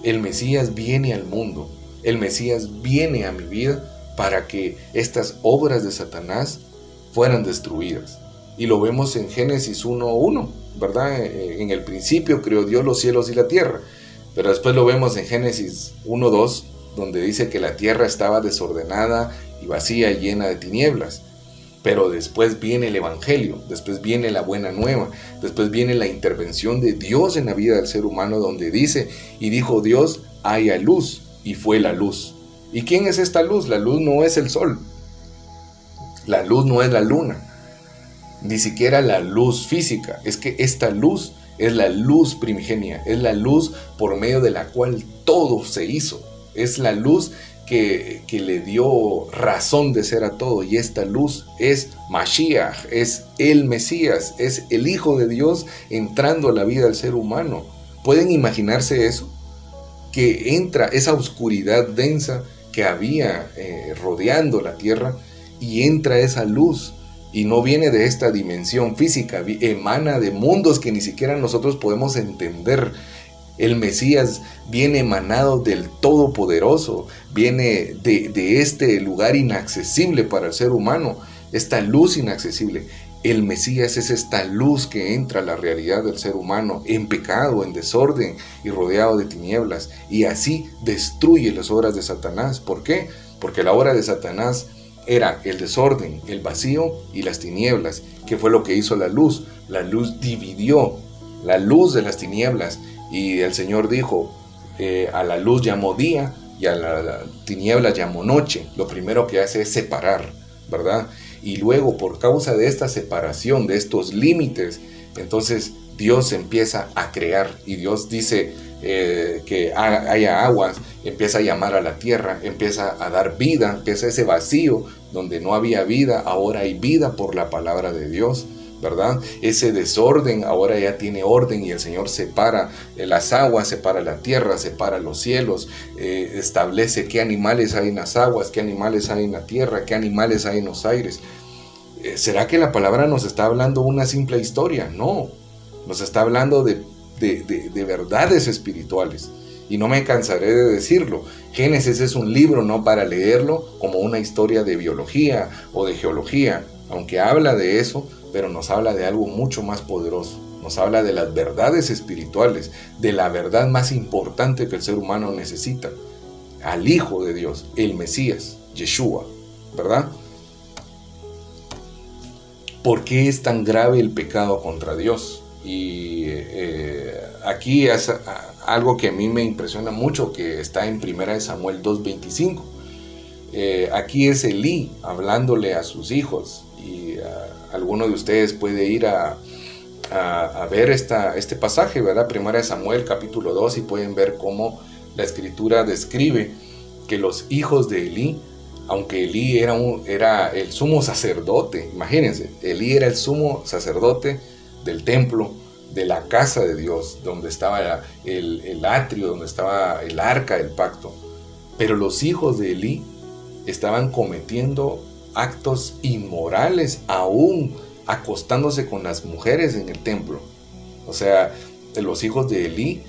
El Mesías viene al mundo, el Mesías viene a mi vida para que estas obras de Satanás fueran destruidas. Y lo vemos en Génesis 1:1, ¿verdad? En el principio creó Dios los cielos y la tierra. Pero después lo vemos en Génesis 1:2, donde dice que la tierra estaba desordenada y vacía, llena de tinieblas. Pero después viene el Evangelio, después viene la buena nueva, después viene la intervención de Dios en la vida del ser humano, donde dice, y dijo Dios, haya luz, y fue la luz. ¿Y quién es esta luz? La luz no es el sol, la luz no es la luna, ni siquiera la luz física. Es que esta luz es la luz primigenia, es la luz por medio de la cual todo se hizo, es la luz que le dio razón de ser a todo, y esta luz es Mashiach, es el Mesías, es el Hijo de Dios entrando a la vida del ser humano. ¿Pueden imaginarse eso? Que entra esa oscuridad densa que había rodeando la tierra, y entra esa luz, y no viene de esta dimensión física, emana de mundos que ni siquiera nosotros podemos entender. El Mesías viene emanado del Todopoderoso, viene de este lugar inaccesible para el ser humano, esta luz inaccesible. El Mesías es esta luz que entra a la realidad del ser humano en pecado, en desorden y rodeado de tinieblas, y así destruye las obras de Satanás. ¿Por qué? Porque la obra de Satanás era el desorden, el vacío y las tinieblas, que fue lo que hizo la luz. La luz dividió la luz de las tinieblas. Y el Señor dijo, a la luz llamó día y a la tiniebla llamó noche. Lo primero que hace es separar, ¿verdad? Y luego, por causa de esta separación, de estos límites, entonces Dios empieza a crear. Y Dios dice que haya aguas, empieza a llamar a la tierra, empieza a dar vida, empieza ese vacío donde no había vida, ahora hay vida por la palabra de Dios, ¿verdad? Ese desorden ahora ya tiene orden, y el Señor separa las aguas, separa la tierra, separa los cielos, establece qué animales hay en las aguas, qué animales hay en la tierra, qué animales hay en los aires. ¿Será que la palabra nos está hablando una simple historia? No, nos está hablando de verdades espirituales. Y no me cansaré de decirlo, Génesis es un libro no para leerlo como una historia de biología o de geología, aunque habla de eso, pero nos habla de algo mucho más poderoso. Nos habla de las verdades espirituales, de la verdad más importante que el ser humano necesita, al Hijo de Dios, el Mesías, Yeshua, ¿verdad? ¿Por qué es tan grave el pecado contra Dios? Y aquí es algo que a mí me impresiona mucho, que está en 1 Samuel 2:25. Aquí es Elí hablándole a sus hijos, y alguno de ustedes puede ir a ver este pasaje, ¿verdad? 1 Samuel capítulo 2, y pueden ver cómo la escritura describe que los hijos de Elí, aunque Elí era el sumo sacerdote, imagínense, Elí era el sumo sacerdote del templo, de la casa de Dios, donde estaba el atrio, donde estaba el arca del pacto. Pero los hijos de Elí estaban cometiendo actos inmorales, aún acostándose con las mujeres en el templo. O sea, los hijos de Elí,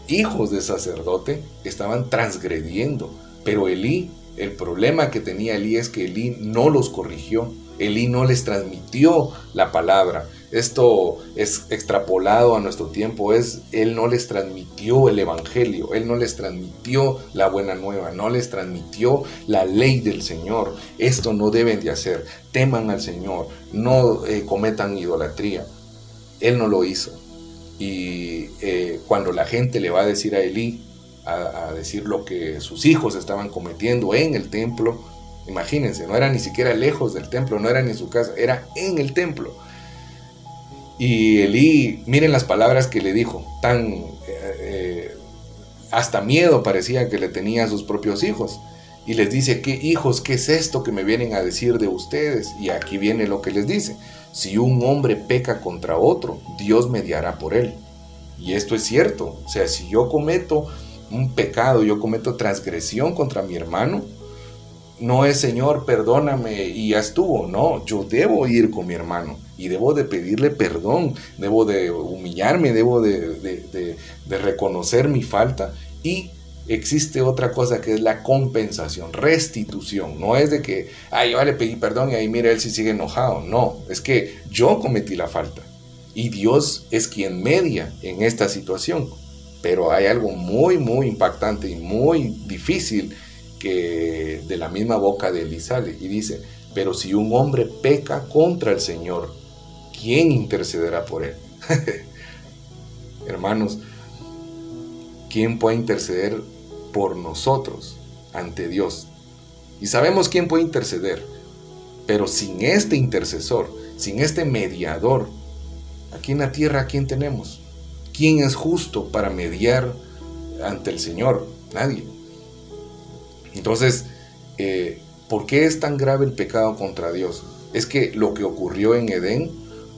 hijos de sacerdote, estaban transgrediendo. Pero Elí, el problema que tenía Elí es que Elí no los corrigió, Elí no les transmitió la palabra. Esto es extrapolado a nuestro tiempo, él no les transmitió el evangelio, él no les transmitió la buena nueva, no les transmitió la ley del Señor. Esto no deben de hacer, teman al Señor, no cometan idolatría. Él no lo hizo. Y cuando la gente le va a decir a Elí, a decir lo que sus hijos estaban cometiendo en el templo, imagínense, no era ni siquiera lejos del templo, no era ni en su casa, era en el templo. Y Elí, miren las palabras que le dijo, hasta miedo parecía que le tenía a sus propios hijos. Y les dice, ¿qué hijos? ¿Qué es esto que me vienen a decir de ustedes? Y aquí viene lo que les dice: si un hombre peca contra otro, Dios mediará por él. Y esto es cierto. O sea, si yo cometo un pecado, yo cometo transgresión contra mi hermano, no es Señor, perdóname y ya estuvo. No, yo debo ir con mi hermano y debo de pedirle perdón, debo de humillarme, debo de reconocer mi falta y existe otra cosa que es la compensación, restitución. No es de que, yo le pedí perdón y ahí mira él si sigue enojado. No, es que yo cometí la falta y Dios es quien media en esta situación. Pero hay algo muy, muy impactante y muy difícil que de la misma boca de Eli sale y dice: pero si un hombre peca contra el Señor, ¿quién intercederá por él? Hermanos, ¿quién puede interceder por nosotros ante Dios? Y sabemos quién puede interceder, pero sin este intercesor, sin este mediador, aquí en la tierra, ¿quién tenemos? ¿Quién es justo para mediar ante el Señor? Nadie. Entonces, ¿por qué es tan grave el pecado contra Dios? Es que lo que ocurrió en Edén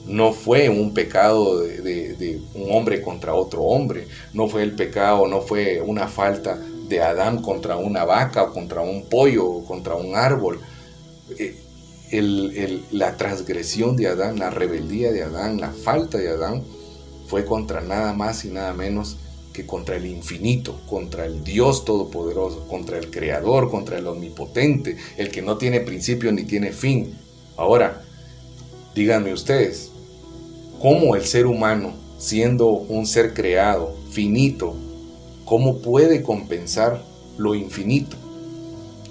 no fue un pecado de un hombre contra otro hombre, no fue el pecado, no fue una falta de Adán contra una vaca o contra un pollo o contra un árbol. La transgresión de Adán, la rebeldía de Adán, la falta de Adán fue contra nada más y nada menos que contra el infinito, contra el Dios todopoderoso, contra el creador, contra el omnipotente, el que no tiene principio ni tiene fin. Ahora, díganme ustedes, ¿cómo el ser humano, siendo un ser creado, finito, cómo puede compensar lo infinito?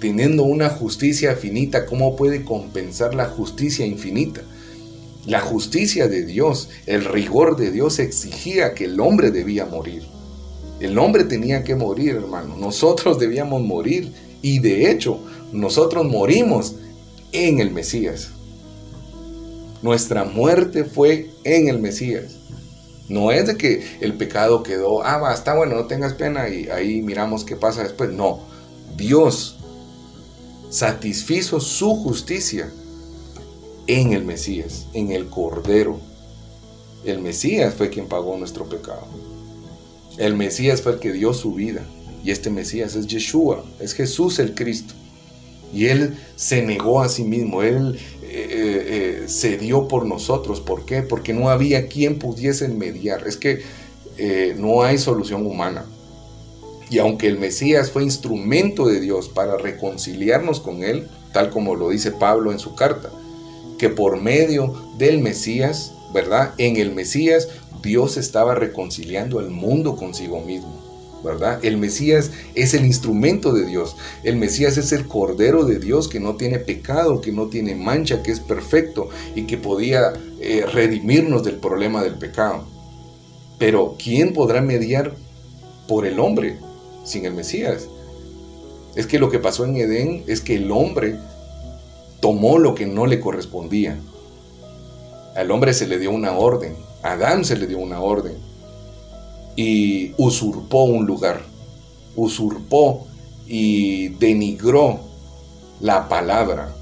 Teniendo una justicia finita, ¿cómo puede compensar la justicia infinita? La justicia de Dios, el rigor de Dios exigía que el hombre debía morir. El hombre tenía que morir, hermano. Nosotros debíamos morir. Y de hecho, nosotros morimos en el Mesías. Nuestra muerte fue en el Mesías. No es de que el pecado quedó, está bueno, no tengas pena y ahí miramos qué pasa después. No, Dios satisfizo su justicia en el Mesías, en el Cordero. El Mesías fue quien pagó nuestro pecado. El Mesías fue el que dio su vida. Y este Mesías es Yeshua, es Jesús el Cristo. Y Él se negó a sí mismo, Él se dio por nosotros. ¿Por qué? Porque no había quien pudiese mediar. Es que no hay solución humana. Y aunque el Mesías fue instrumento de Dios para reconciliarnos con Él, tal como lo dice Pablo en su carta, que por medio del Mesías, ¿verdad? En el Mesías Dios estaba reconciliando al mundo consigo mismo, ¿verdad? El Mesías es el instrumento de Dios. El Mesías es el Cordero de Dios que no tiene pecado, que no tiene mancha, que es perfecto y que podía redimirnos del problema del pecado. Pero ¿quién podrá mediar por el hombre sin el Mesías? Es que lo que pasó en Edén es que el hombre tomó lo que no le correspondía. Al hombre se le dio una orden, a Adán se le dio una orden y usurpó un lugar, usurpó y denigró la palabra,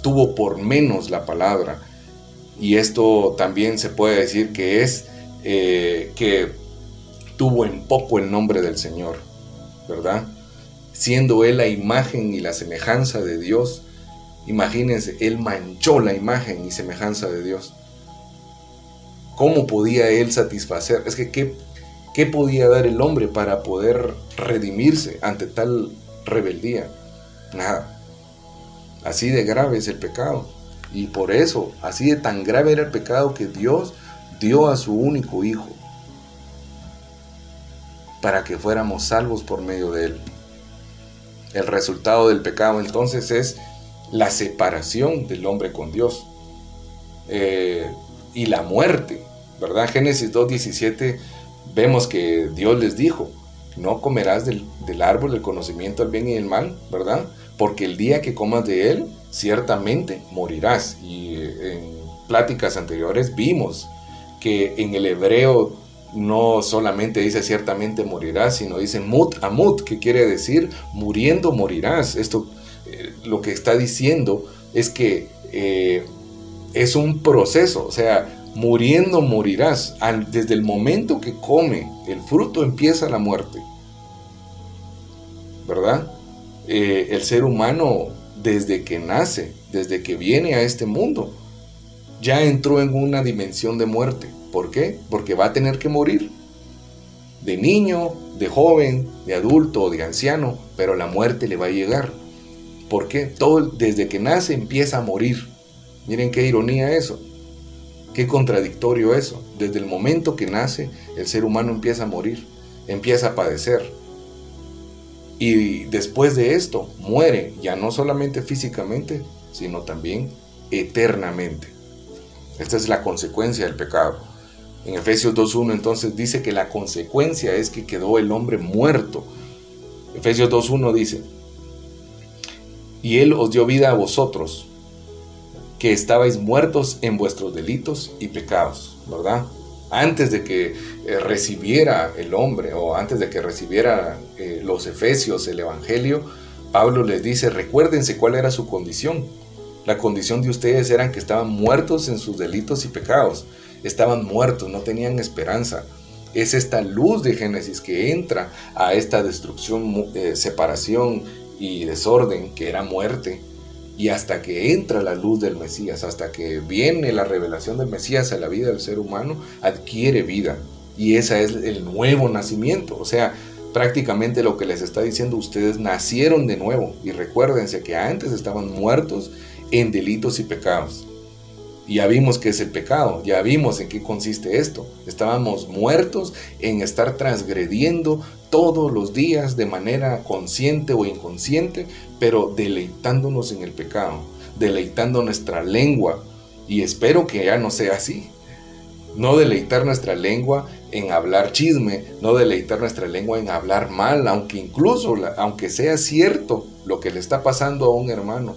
tuvo por menos la palabra. Y esto también se puede decir que es que tuvo en poco el nombre del Señor, ¿verdad? Siendo Él la imagen y la semejanza de Dios, imagínense, Él manchó la imagen y semejanza de Dios. ¿Cómo podía Él satisfacer? Es que ¿qué podía dar el hombre para poder redimirse ante tal rebeldía? Nada. Así de grave es el pecado. Y por eso, así de tan grave era el pecado que Dios dio a su único Hijo para que fuéramos salvos por medio de Él. El resultado del pecado entonces es la separación del hombre con Dios y la muerte, ¿verdad? Génesis 2:17 vemos que Dios les dijo: no comerás del árbol del conocimiento del bien y del mal, ¿verdad? Porque el día que comas de él, ciertamente morirás. Y en pláticas anteriores vimos que en el hebreo no solamente dice ciertamente morirás, sino dice mut amut, que quiere decir muriendo morirás. Esto lo que está diciendo es que es un proceso, o sea, muriendo morirás. Desde el momento que come el fruto empieza la muerte, ¿verdad? El ser humano, desde que nace, desde que viene a este mundo, ya entró en una dimensión de muerte. ¿Por qué? Porque va a tener que morir. de niño, de joven, de adulto o de anciano, pero la muerte le va a llegar. ¿Por qué? Todo desde que nace empieza a morir. Miren qué ironía eso, qué contradictorio eso. Desde el momento que nace, el ser humano empieza a morir, empieza a padecer. Y después de esto, muere, ya no solamente físicamente, sino también eternamente. Esta es la consecuencia del pecado. En Efesios 2.1 entonces dice que la consecuencia es que quedó el hombre muerto. Efesios 2.1 dice: y Él os dio vida a vosotros, que estabais muertos en vuestros delitos y pecados, ¿verdad? Antes de que recibiera el hombre, o antes de que recibiera los efesios el evangelio, Pablo les dice: recuérdense cuál era su condición. La condición de ustedes era que estaban muertos en sus delitos y pecados. Estaban muertos, no tenían esperanza. Es esta luz de Génesis que entra a esta destrucción, separación y desorden, que era muerte. Y hasta que entra la luz del Mesías, hasta que viene la revelación del Mesías a la vida del ser humano, adquiere vida. Y ese es el nuevo nacimiento. O sea, prácticamente lo que les está diciendo: ustedes nacieron de nuevo. Y recuérdense que antes estaban muertos en delitos y pecados. Y ya vimos qué es el pecado, ya vimos en qué consiste esto. Estábamos muertos en estar transgrediendo todos los días de manera consciente o inconsciente, pero deleitándonos en el pecado, deleitando nuestra lengua. Y espero que ya no sea así. No deleitar nuestra lengua en hablar chisme, no deleitar nuestra lengua en hablar mal, aunque sea cierto lo que le está pasando a un hermano,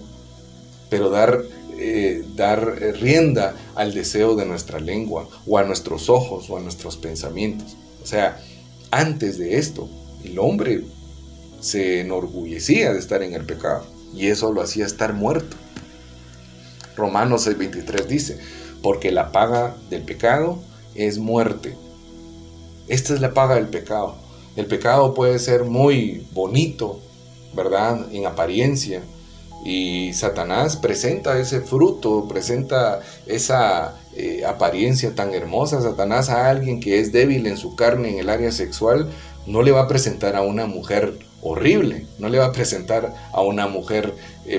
pero dar rienda al deseo de nuestra lengua, o a nuestros ojos, o a nuestros pensamientos. O sea, antes de esto, el hombre se enorgullecía de estar en el pecado, y eso lo hacía estar muerto. Romanos 6:23 dice: porque la paga del pecado es muerte. Esta es la paga del pecado. El pecado puede ser muy bonito, ¿verdad?, en apariencia. Y Satanás presenta ese fruto, presenta esa apariencia tan hermosa. Satanás a alguien que es débil en su carne, en el área sexual, no le va a presentar a una mujer horrible, no le va a presentar a una mujer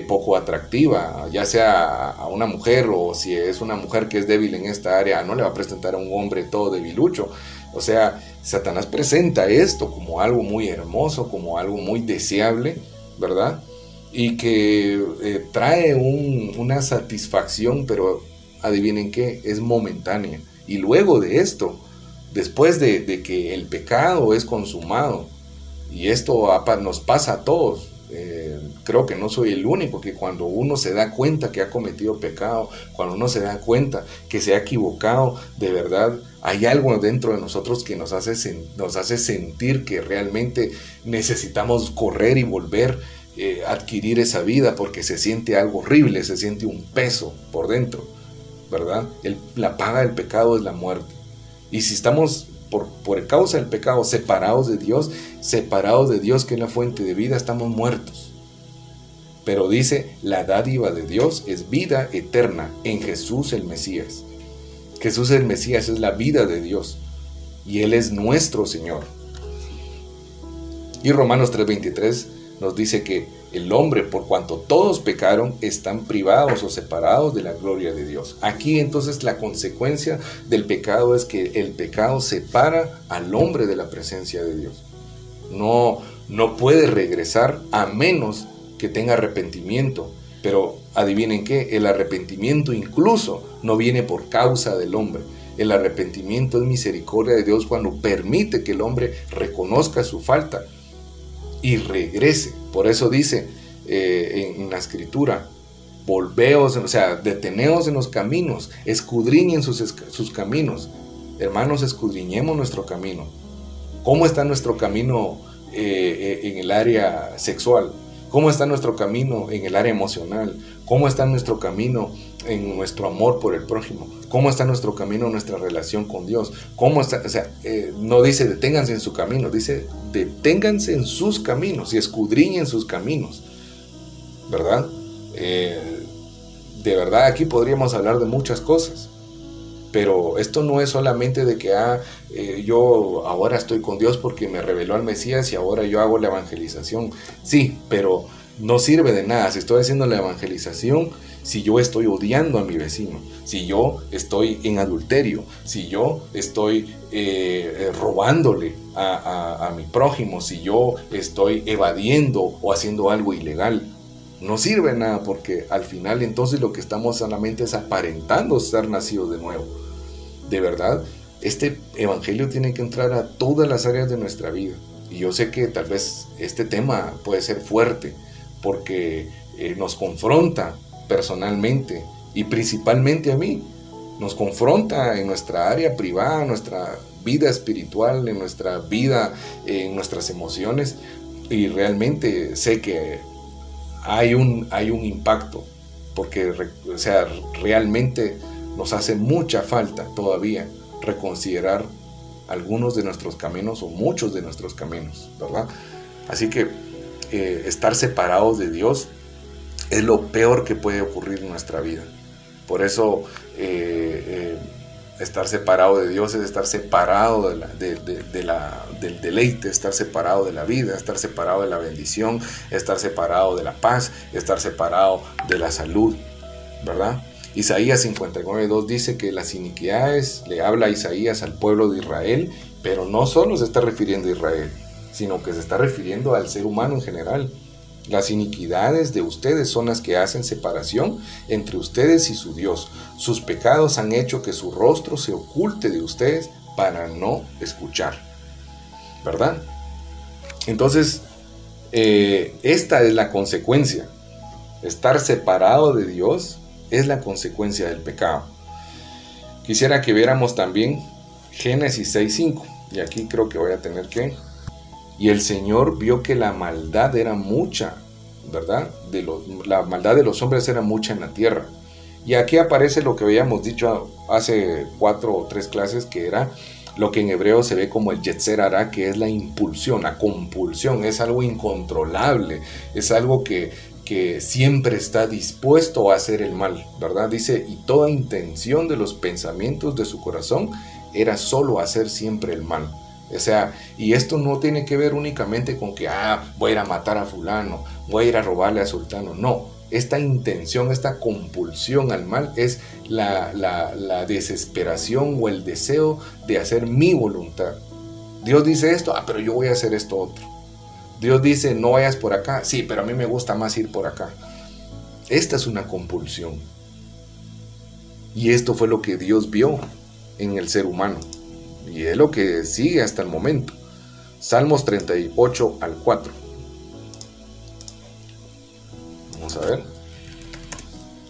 poco atractiva, ya sea a una mujer, o si es una mujer que es débil en esta área, no le va a presentar a un hombre todo debilucho. O sea, Satanás presenta esto como algo muy hermoso, como algo muy deseable, ¿verdad? Y que trae una satisfacción, pero adivinen qué, es momentánea. Y luego de esto, después de que el pecado es consumado, y esto nos pasa a todos, creo que no soy el único, que cuando uno se da cuenta que ha cometido pecado, cuando uno se da cuenta que se ha equivocado, de verdad hay algo dentro de nosotros que nos hace sentir que realmente necesitamos correr y volver adquirir esa vida, porque se siente algo horrible, se siente un peso por dentro, ¿verdad? La paga del pecado es la muerte. Y si estamos por causa del pecado separados de Dios, que es la fuente de vida, estamos muertos. Pero dice: la dádiva de Dios es vida eterna en Jesús el Mesías. Jesús el Mesías es la vida de Dios, y Él es nuestro Señor. Y Romanos 3:23 nos dice que el hombre, por cuanto todos pecaron, están privados o separados de la gloria de Dios. Aquí entonces la consecuencia del pecado es que el pecado separa al hombre de la presencia de Dios. No puede regresar a menos que tenga arrepentimiento. Pero adivinen qué, el arrepentimiento incluso no viene por causa del hombre. El arrepentimiento es misericordia de Dios cuando permite que el hombre reconozca su falta y regrese. Por eso dice en la escritura: volveos, o sea, deteneos en los caminos, escudriñen sus caminos. Hermanos, escudriñemos nuestro camino. ¿Cómo está nuestro camino en el área sexual? ¿Cómo está nuestro camino en el área emocional? ¿Cómo está nuestro camino en nuestro amor por el prójimo? ¿Cómo está nuestro camino en nuestra relación con Dios? ¿Cómo está? O sea, no dice deténganse en su camino, dice deténganse en sus caminos y escudriñen sus caminos, ¿verdad? De verdad, aquí podríamos hablar de muchas cosas, Pero esto no es solamente de que yo ahora estoy con Dios porque me reveló al Mesías y ahora yo hago la evangelización. Sí, pero no sirve de nada si estoy haciendo la evangelización, si yo estoy odiando a mi vecino, si yo estoy en adulterio, si yo estoy robándole a mi prójimo, si yo estoy evadiendo o haciendo algo ilegal. No sirve nada, porque al final entonces lo que estamos solamente es aparentando ser nacidos de nuevo. De verdad, este evangelio tiene que entrar a todas las áreas de nuestra vida. Y yo sé que tal vez este tema puede ser fuerte porque nos confronta personalmente y principalmente a mí. Nos confronta en nuestra área privada, en nuestra vida espiritual, en nuestra vida, en nuestras emociones, y realmente sé que hay un impacto, porque realmente nos hace mucha falta todavía reconsiderar algunos de nuestros caminos o muchos de nuestros caminos, ¿verdad? Así que estar separados de Dios es lo peor que puede ocurrir en nuestra vida. Por eso estar separado de Dios es estar separado del deleite, estar separado de la vida, estar separado de la bendición, estar separado de la paz, estar separado de la salud, ¿verdad? Isaías 59:2 dice que las iniquidades, le habla a Isaías al pueblo de Israel, pero no solo se está refiriendo a Israel, sino que se está refiriendo al ser humano en general. Las iniquidades de ustedes son las que hacen separación entre ustedes y su Dios. Sus pecados han hecho que su rostro se oculte de ustedes para no escuchar, ¿verdad? Entonces, esta es la consecuencia. Estar separado de Dios es la consecuencia del pecado. Quisiera que viéramos también Génesis 6:5, y aquí creo que voy a tener que... Y el Señor vio que la maldad era mucha, ¿verdad? La maldad de los hombres era mucha en la tierra. Y aquí aparece lo que habíamos dicho hace 4 o 3 clases, que era lo que en hebreo se ve como el Yetzer Hará, que es la impulsión, la compulsión. Es algo incontrolable, es algo que siempre está dispuesto a hacer el mal, ¿verdad? Dice, y toda intención de los pensamientos de su corazón era solo hacer siempre el mal. O sea, y esto no tiene que ver únicamente con que voy a ir a matar a fulano, voy a ir a robarle a sultano. No, esta intención, esta compulsión al mal es la desesperación o el deseo de hacer mi voluntad. Dios dice esto, pero yo voy a hacer esto otro. Dios dice, no vayas por acá, sí, pero a mí me gusta más ir por acá. Esta es una compulsión. Y esto fue lo que Dios vio en el ser humano. Y es lo que sigue hasta el momento. Salmos 38:4. Vamos a ver.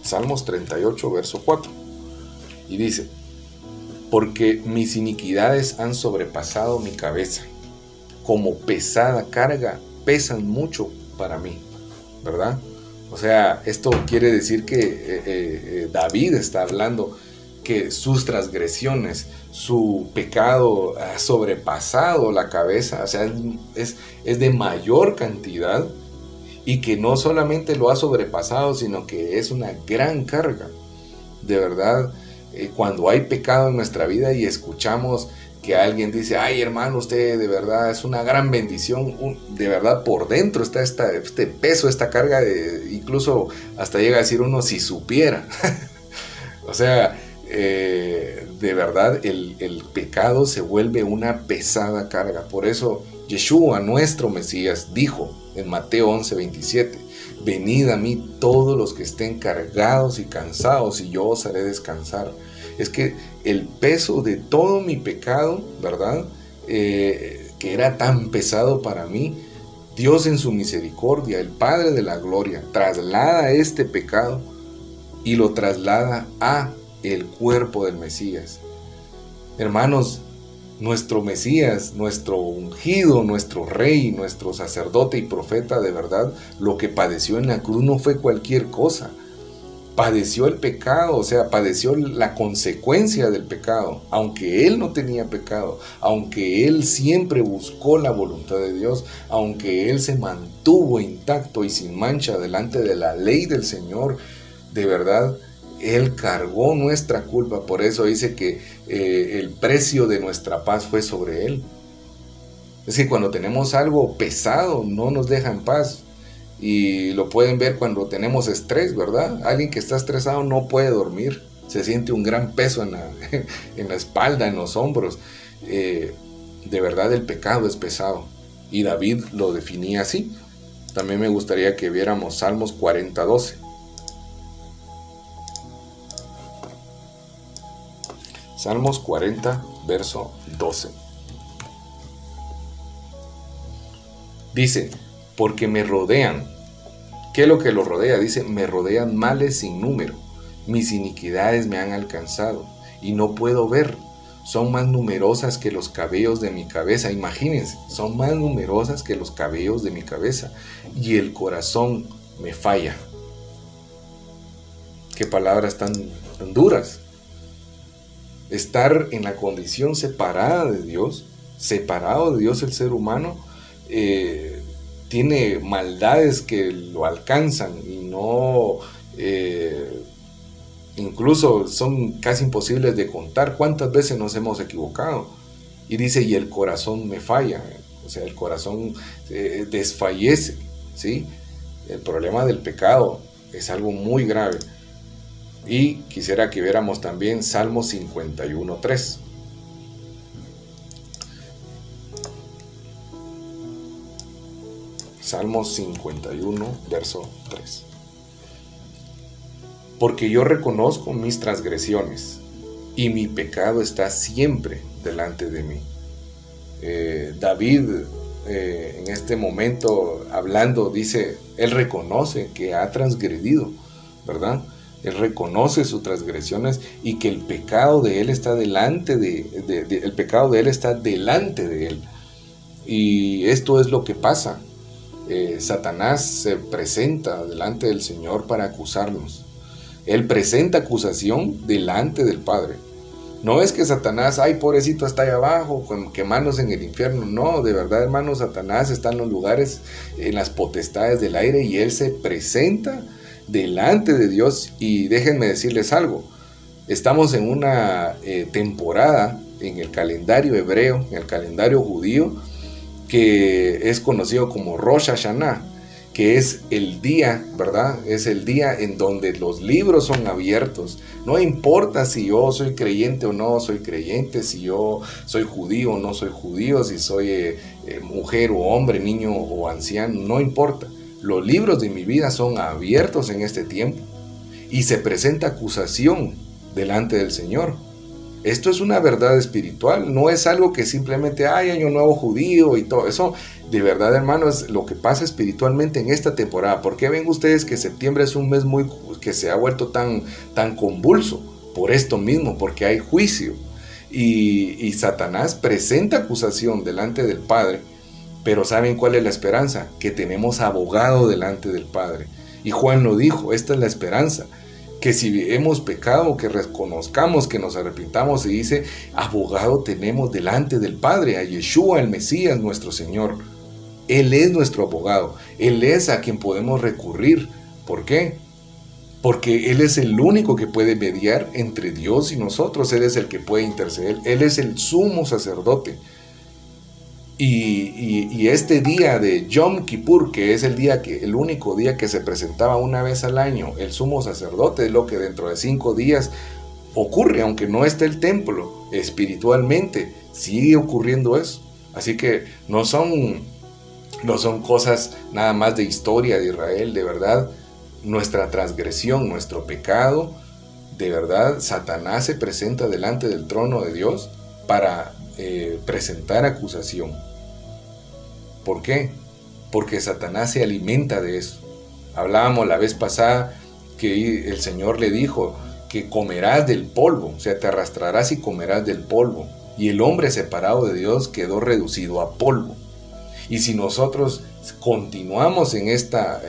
Salmos 38, verso 4. Y dice, porque mis iniquidades han sobrepasado mi cabeza, como pesada carga, pesan mucho para mí, ¿verdad? O sea, esto quiere decir que David está hablando que sus transgresiones, su pecado ha sobrepasado la cabeza, o sea, es de mayor cantidad, y que no solamente lo ha sobrepasado, sino que es una gran carga. De verdad, cuando hay pecado en nuestra vida y escuchamos que alguien dice, ay hermano, usted de verdad es una gran bendición, de verdad por dentro está este peso, esta carga, incluso hasta llega a decir uno, si supiera. O sea, de verdad el pecado se vuelve una pesada carga. Por eso Yeshua, nuestro Mesías, dijo en Mateo 11:27, venid a mí todos los que estén cargados y cansados, y yo os haré descansar. Es que el peso de todo mi pecado, ¿verdad? Que era tan pesado para mí, Dios en su misericordia, el Padre de la gloria, traslada este pecado y lo traslada a el cuerpo del Mesías. Hermanos, nuestro Mesías, nuestro ungido, nuestro rey, nuestro sacerdote y profeta, de verdad, lo que padeció en la cruz no fue cualquier cosa. Padeció el pecado, o sea, padeció la consecuencia del pecado, aunque él no tenía pecado, aunque él siempre buscó la voluntad de Dios, aunque él se mantuvo intacto y sin mancha delante de la ley del Señor. De verdad, Él cargó nuestra culpa, por eso dice que el precio de nuestra paz fue sobre Él. Es que cuando tenemos algo pesado no nos deja en paz. Y lo pueden ver cuando tenemos estrés, ¿verdad? Alguien que está estresado no puede dormir. Se siente un gran peso en la espalda, en los hombros. De verdad el pecado es pesado. Y David lo definía así. También me gustaría que viéramos Salmos 40:12. Salmos 40, verso 12. Dice, porque me rodean. ¿Qué es lo que lo rodea? Dice, me rodean males sin número. Mis iniquidades me han alcanzado y no puedo ver. Son más numerosas que los cabellos de mi cabeza. Imagínense, son más numerosas que los cabellos de mi cabeza. Y el corazón me falla. Qué palabras tan duras. Estar en la condición separada de Dios, separado de Dios el ser humano, tiene maldades que lo alcanzan y no, incluso son casi imposibles de contar cuántas veces nos hemos equivocado. Y dice, y el corazón me falla, o sea, el corazón desfallece, ¿sí? El problema del pecado es algo muy grave. Y quisiera que viéramos también Salmo 51:3. Salmo 51, verso 3. Porque yo reconozco mis transgresiones y mi pecado está siempre delante de mí. David en este momento hablando dice, él reconoce que ha transgredido, ¿verdad? Él reconoce sus transgresiones y que el pecado de él está delante el pecado de él está delante de él. Y esto es lo que pasa. Satanás se presenta delante del Señor para acusarnos. Él presenta acusación delante del Padre. No es que Satanás, ay pobrecito, está ahí abajo, quemándose en el infierno. No, de verdad, hermano, Satanás está en los lugares, en las potestades del aire, y él se presenta delante de Dios. Y déjenme decirles algo, estamos en una temporada en el calendario hebreo, en el calendario judío, que es conocido como Rosh Hashanah, que es el día, ¿verdad? Es el día en donde los libros son abiertos. No importa si yo soy creyente o no soy creyente, si yo soy judío o no soy judío, si soy mujer o hombre, niño o anciano, no importa. Los libros de mi vida son abiertos en este tiempo y se presenta acusación delante del Señor. Esto es una verdad espiritual, no es algo que simplemente hay año nuevo judío y todo eso. De verdad, hermanos, lo que pasa espiritualmente en esta temporada. ¿Por qué ven ustedes que septiembre es un mes que se ha vuelto tan convulso? Por esto mismo, porque hay juicio. Y Satanás presenta acusación delante del Padre. Pero ¿saben cuál es la esperanza? Que tenemos abogado delante del Padre. Y Juan lo dijo, esta es la esperanza. Que si hemos pecado, que reconozcamos, que nos arrepintamos, y dice, abogado tenemos delante del Padre, a Yeshua el Mesías, nuestro Señor. Él es nuestro abogado, Él es a quien podemos recurrir. ¿Por qué? Porque Él es el único que puede mediar entre Dios y nosotros, Él es el que puede interceder, Él es el sumo sacerdote. Y este día de Yom Kippur, que es el único día que se presentaba una vez al año, el sumo sacerdote, es lo que dentro de 5 días ocurre, aunque no esté el templo, espiritualmente sigue ocurriendo eso. Así que no son cosas nada más de historia de Israel, de verdad, nuestra transgresión, nuestro pecado, de verdad, Satanás se presenta delante del trono de Dios para presentar acusación. ¿Por qué? Porque Satanás se alimenta de eso. Hablábamos la vez pasada que el Señor le dijo que comerás del polvo, o sea, te arrastrarás y comerás del polvo. Y el hombre separado de Dios quedó reducido a polvo. Y si nosotros continuamos en esta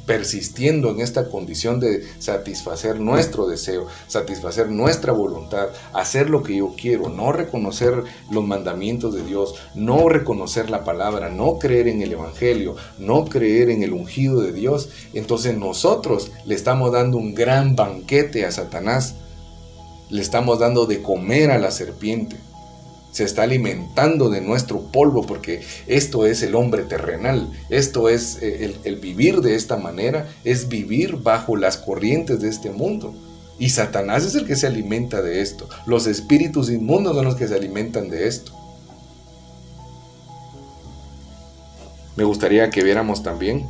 persistiendo en esta condición de satisfacer nuestro deseo, satisfacer nuestra voluntad, hacer lo que yo quiero, no reconocer los mandamientos de Dios, no reconocer la palabra, no creer en el evangelio, no creer en el ungido de Dios, entonces nosotros le estamos dando un gran banquete a Satanás, le estamos dando de comer a la serpiente. Se está alimentando de nuestro polvo, porque esto es el hombre terrenal, esto es el vivir de esta manera, es vivir bajo las corrientes de este mundo. Y Satanás es el que se alimenta de esto, los espíritus inmundos son los que se alimentan de esto. Me gustaría que viéramos también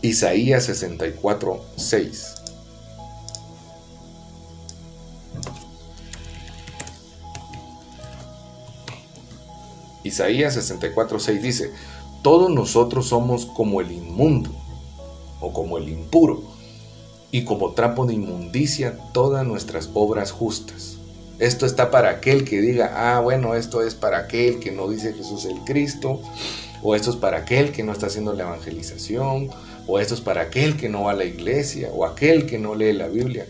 Isaías 64:6. Isaías 64:6 dice: todos nosotros somos como el inmundo o como el impuro, y como trapo de inmundicia todas nuestras obras justas. Esto está para aquel que diga: bueno, esto es para aquel que no dice Jesús el Cristo, o esto es para aquel que no está haciendo la evangelización, o esto es para aquel que no va a la iglesia, o aquel que no lee la Biblia.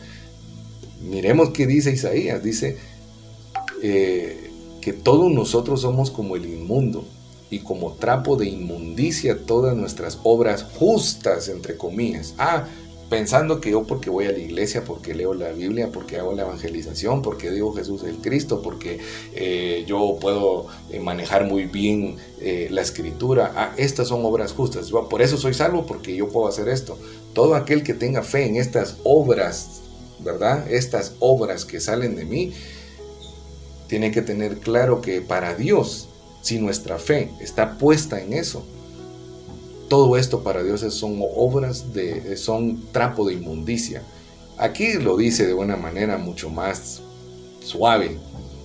Miremos qué dice Isaías. Dice que todos nosotros somos como el inmundo, y como trapo de inmundicia todas nuestras obras justas, entre comillas. Pensando que yo, porque voy a la iglesia, porque leo la Biblia, porque hago la evangelización, porque digo Jesús es el Cristo, porque yo puedo manejar muy bien la escritura, estas son obras justas, por eso soy salvo, porque yo puedo hacer esto. Todo aquel que tenga fe en estas obras, ¿verdad? Estas obras que salen de mí, tiene que tener claro que para Dios, si nuestra fe está puesta en eso, todo esto para Dios son obras son trapo de inmundicia. Aquí lo dice de una manera mucho más suave.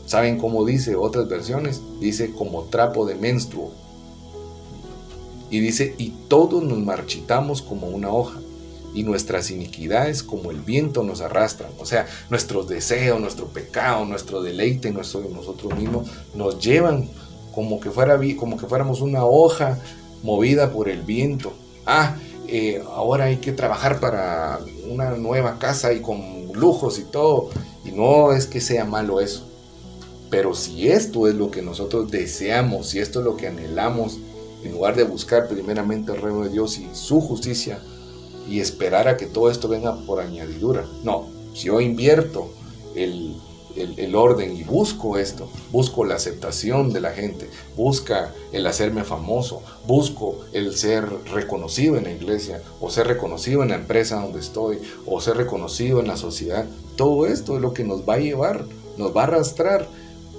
¿Saben cómo dice otras versiones? Dice como trapo de menstruo. Y dice: y todos nos marchitamos como una hoja, y nuestras iniquidades como el viento nos arrastran. O sea, nuestros deseos, nuestro pecado, nuestro deleite, nosotros mismos nos llevan como que fuéramos una hoja movida por el viento. Ahora hay que trabajar para una nueva casa y con lujos y todo. Y no es que sea malo eso, pero si esto es lo que nosotros deseamos, si esto es lo que anhelamos, en lugar de buscar primeramente el reino de Dios y su justicia, y esperar a que todo esto venga por añadidura. No, si yo invierto el orden y busco esto, busco la aceptación de la gente, busca el hacerme famoso, busco el ser reconocido en la iglesia, o ser reconocido en la empresa donde estoy, o ser reconocido en la sociedad, todo esto es lo que nos va a llevar, nos va a arrastrar.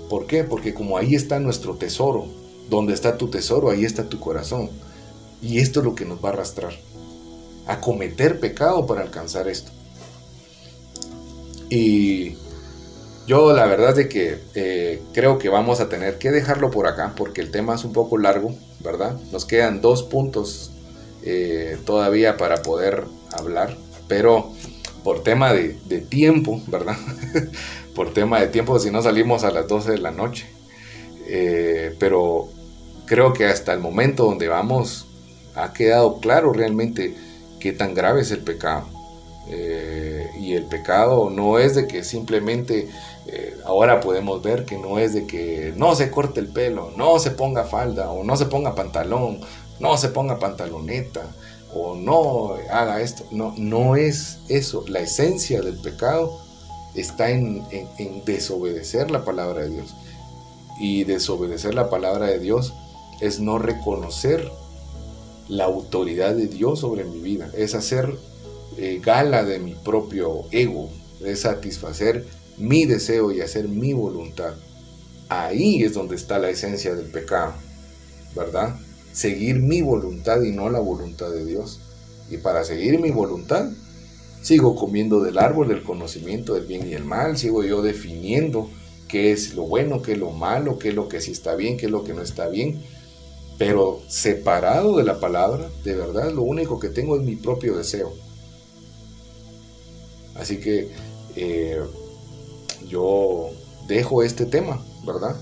¿Por qué? Porque como ahí está nuestro tesoro, donde está tu tesoro, ahí está tu corazón, y esto es lo que nos va a arrastrar a cometer pecado para alcanzar esto. Y yo la verdad es que creo que vamos a tener que dejarlo por acá, porque el tema es un poco largo, ¿verdad? Nos quedan 2 puntos todavía para poder hablar, pero por tema de tiempo, ¿verdad? Por tema de tiempo, si no salimos a las 12 de la noche. Pero creo que hasta el momento donde vamos ha quedado claro realmente qué tan grave es el pecado. Y el pecado no es de que simplemente ahora podemos ver que no es de que no se corte el pelo, no se ponga falda, o no se ponga pantalón, no se ponga pantaloneta, o no haga esto. No es eso. La esencia del pecado está en desobedecer la palabra de Dios. Y desobedecer la palabra de Dios es no reconocer la autoridad de Dios sobre mi vida, es hacer gala de mi propio ego, es satisfacer mi deseo y hacer mi voluntad. Ahí es donde está la esencia del pecado, ¿verdad? Seguir mi voluntad y no la voluntad de Dios. Y para seguir mi voluntad, sigo comiendo del árbol del conocimiento del bien y el mal, sigo yo definiendo qué es lo bueno, qué es lo malo, qué es lo que sí está bien, qué es lo que no está bien. Pero separado de la palabra, de verdad, lo único que tengo es mi propio deseo. Así que yo dejo este tema, ¿verdad?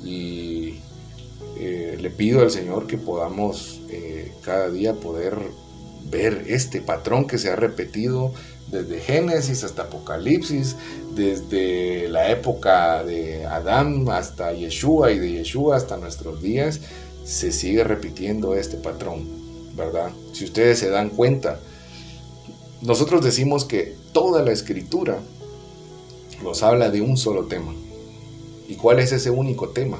Y le pido al Señor que podamos cada día poder ver este patrón que se ha repetido desde Génesis hasta Apocalipsis, desde la época de Adán hasta Yeshua y de Yeshua hasta nuestros días. Se sigue repitiendo este patrón, ¿verdad? Si ustedes se dan cuenta, nosotros decimos que toda la escritura nos habla de un solo tema. ¿Y cuál es ese único tema?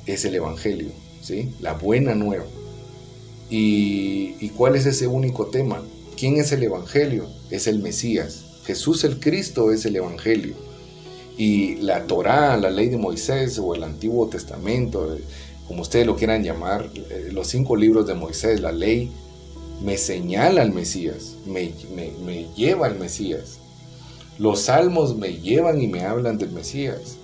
Es el Evangelio, ¿sí? La buena nueva. ¿Y cuál es ese único tema? ¿Quién es el Evangelio? Es el Mesías. Jesús el Cristo es el Evangelio. Y la Torá, la ley de Moisés o el Antiguo Testamento, como ustedes lo quieran llamar, los 5 libros de Moisés, la ley, me señala al Mesías, me lleva al Mesías. Los salmos me llevan y me hablan del Mesías.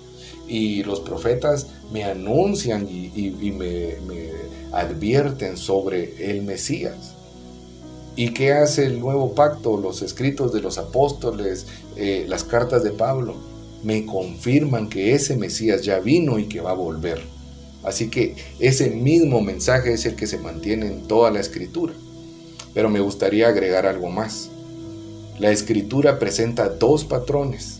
Y los profetas me anuncian y me advierten sobre el Mesías. ¿Y qué hace el nuevo pacto? Los escritos de los apóstoles, las cartas de Pablo, me confirman que ese Mesías ya vino y que va a volver. Así que ese mismo mensaje es el que se mantiene en toda la escritura. Pero me gustaría agregar algo más. La escritura presenta 2 patrones,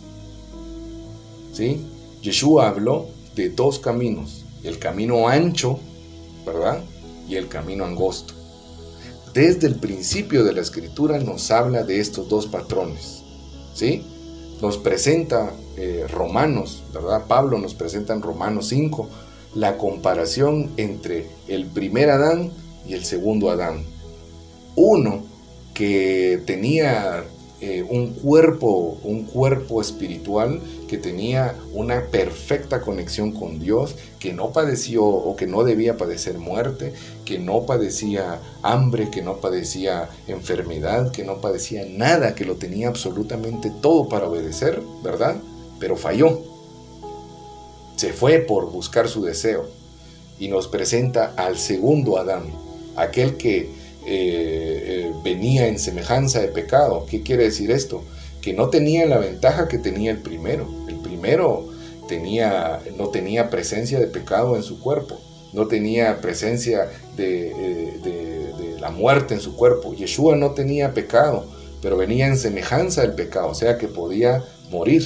¿sí? Yeshua habló de 2 caminos, el camino ancho, ¿verdad? Y el camino angosto. Desde el principio de la escritura nos habla de estos 2 patrones, ¿sí? Nos presenta Romanos, ¿verdad? Pablo nos presenta en Romanos 5 la comparación entre el primer Adán y el segundo Adán. Uno que tenía un cuerpo espiritual, que tenía una perfecta conexión con Dios, que no padeció o que no debía padecer muerte, que no padecía hambre, que no padecía enfermedad, que no padecía nada, que lo tenía absolutamente todo para obedecer, ¿verdad? Pero falló. Se fue por buscar su deseo y nos presenta al segundo Adán, aquel que venía en semejanza de pecado. ¿Qué quiere decir esto? Que no tenía la ventaja que tenía el primero. El primero no tenía presencia de pecado en su cuerpo, no tenía presencia de la muerte en su cuerpo. Yeshua no tenía pecado, pero venía en semejanza del pecado, o sea que podía morir,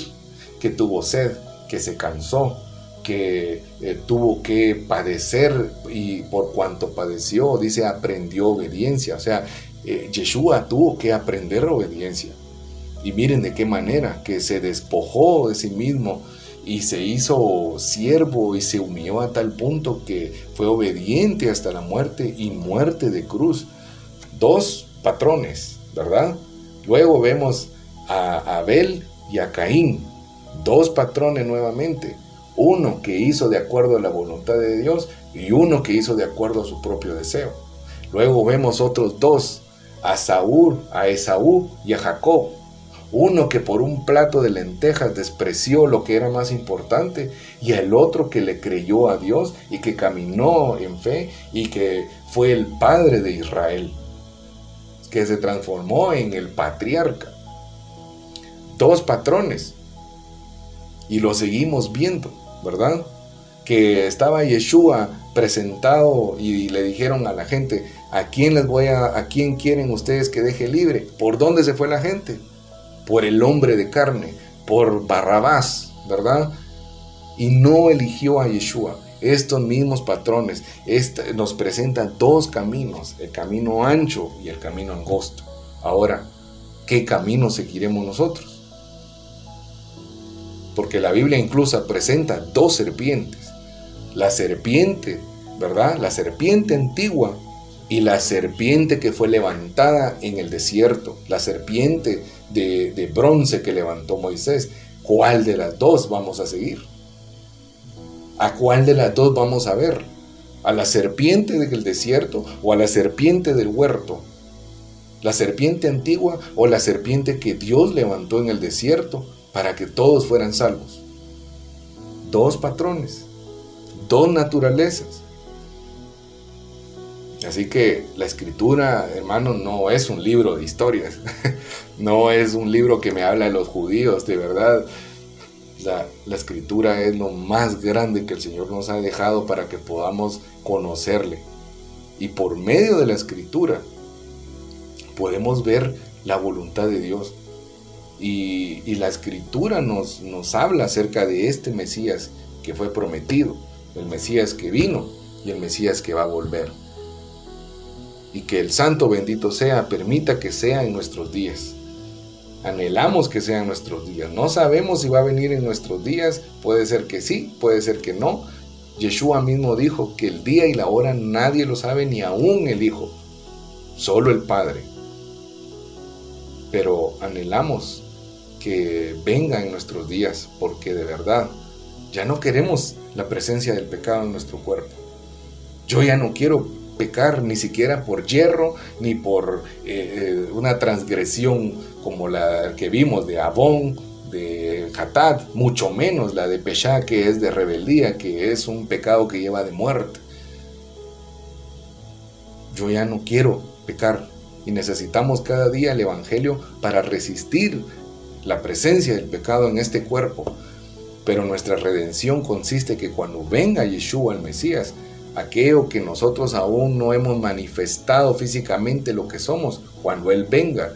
que tuvo sed, que se cansó, que tuvo que padecer, y por cuanto padeció, dice, aprendió obediencia. O sea, Yeshua tuvo que aprender obediencia. Y miren de qué manera, que se despojó de sí mismo y se hizo siervo y se humilló a tal punto que fue obediente hasta la muerte, y muerte de cruz. 2 patrones, ¿verdad? Luego vemos a Abel y a Caín, 2 patrones nuevamente. Uno que hizo de acuerdo a la voluntad de Dios y uno que hizo de acuerdo a su propio deseo. Luego vemos otros 2, a Esaú y a Jacob. Uno que por un plato de lentejas despreció lo que era más importante, y el otro que le creyó a Dios y que caminó en fe y que fue el padre de Israel, que se transformó en el patriarca. 2 patrones. Y lo seguimos viendo, ¿verdad? Que estaba Yeshua presentado y le dijeron a la gente, ¿a quién quieren ustedes que deje libre? ¿Por dónde se fue la gente? Por el hombre de carne, por Barrabás, ¿verdad? Y no eligió a Yeshua. Estos mismos patrones nos presentan 2 caminos, el camino ancho y el camino angosto. Ahora, ¿qué camino seguiremos nosotros? Porque la Biblia incluso presenta 2 serpientes. La serpiente, ¿verdad? La serpiente antigua y la serpiente que fue levantada en el desierto. La serpiente de bronce que levantó Moisés. ¿Cuál de las 2 vamos a seguir? ¿A cuál de las 2 vamos a ver? ¿A la serpiente del desierto o a la serpiente del huerto? ¿La serpiente antigua o la serpiente que Dios levantó en el desierto para que todos fueran salvos? 2 patrones, 2 naturalezas. Así que la escritura, hermanos, no es un libro de historias. No es un libro que me habla de los judíos, de verdad. La escritura es lo más grande que el Señor nos ha dejado para que podamos conocerle. Y por medio de la escritura podemos ver la voluntad de Dios. Y la Escritura nos habla acerca de este Mesías que fue prometido, el Mesías que vino y el Mesías que va a volver. Y que el Santo bendito sea, permita que sea en nuestros días. Anhelamos que sea en nuestros días. No sabemos si va a venir en nuestros días. Puede ser que sí, puede ser que no. Yeshua mismo dijo que el día y la hora nadie lo sabe, ni aún el Hijo, solo el Padre. Pero anhelamos que venga en nuestros días, porque de verdad ya no queremos la presencia del pecado en nuestro cuerpo. Yo ya no quiero pecar ni siquiera por yerro, ni por una transgresión como la que vimos de Abón, de Hatat, mucho menos la de Peshá, que es de rebeldía, que es un pecado que lleva de muerte. Yo ya no quiero pecar, y necesitamos cada día el Evangelio para resistir la presencia del pecado en este cuerpo. Pero nuestra redención consiste que cuando venga Yeshua el Mesías, aquello que nosotros aún no hemos manifestado físicamente lo que somos, cuando Él venga,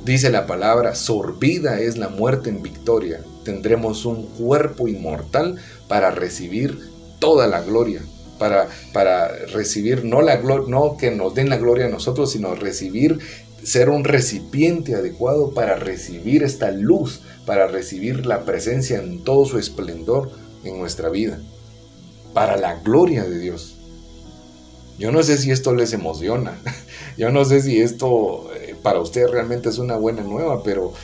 dice la palabra, sorbida es la muerte en victoria. Tendremos un cuerpo inmortal para recibir toda la gloria, para recibir no que nos den la gloria a nosotros, sino recibir, ser un recipiente adecuado para recibir esta luz, para recibir la presencia en todo su esplendor en nuestra vida, para la gloria de Dios. Yo no sé si esto les emociona, yo no sé si esto para ustedes realmente es una buena nueva, pero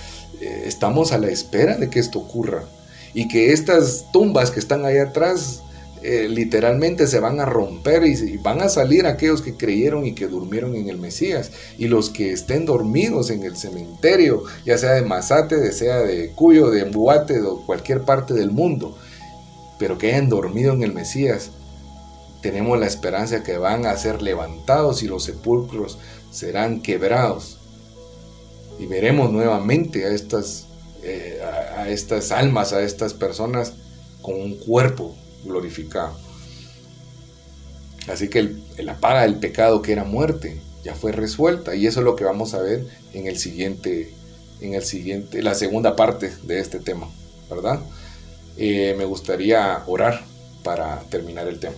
estamos a la espera de que esto ocurra, y que estas tumbas que están ahí atrás literalmente se van a romper, y van a salir aquellos que creyeron y que durmieron en el Mesías, y los que estén dormidos en el cementerio, ya sea de Masate, sea de Cuyo, de Mbuate, o cualquier parte del mundo, pero que hayan dormido en el Mesías. Tenemos la esperanza que van a ser levantados y los sepulcros serán quebrados, y veremos nuevamente a estas almas, a estas personas con un cuerpo glorificado. Así que la paga del pecado, que era muerte, ya fue resuelta, y eso es lo que vamos a ver en la segunda parte de este tema, ¿verdad? Me gustaría orar para terminar el tema.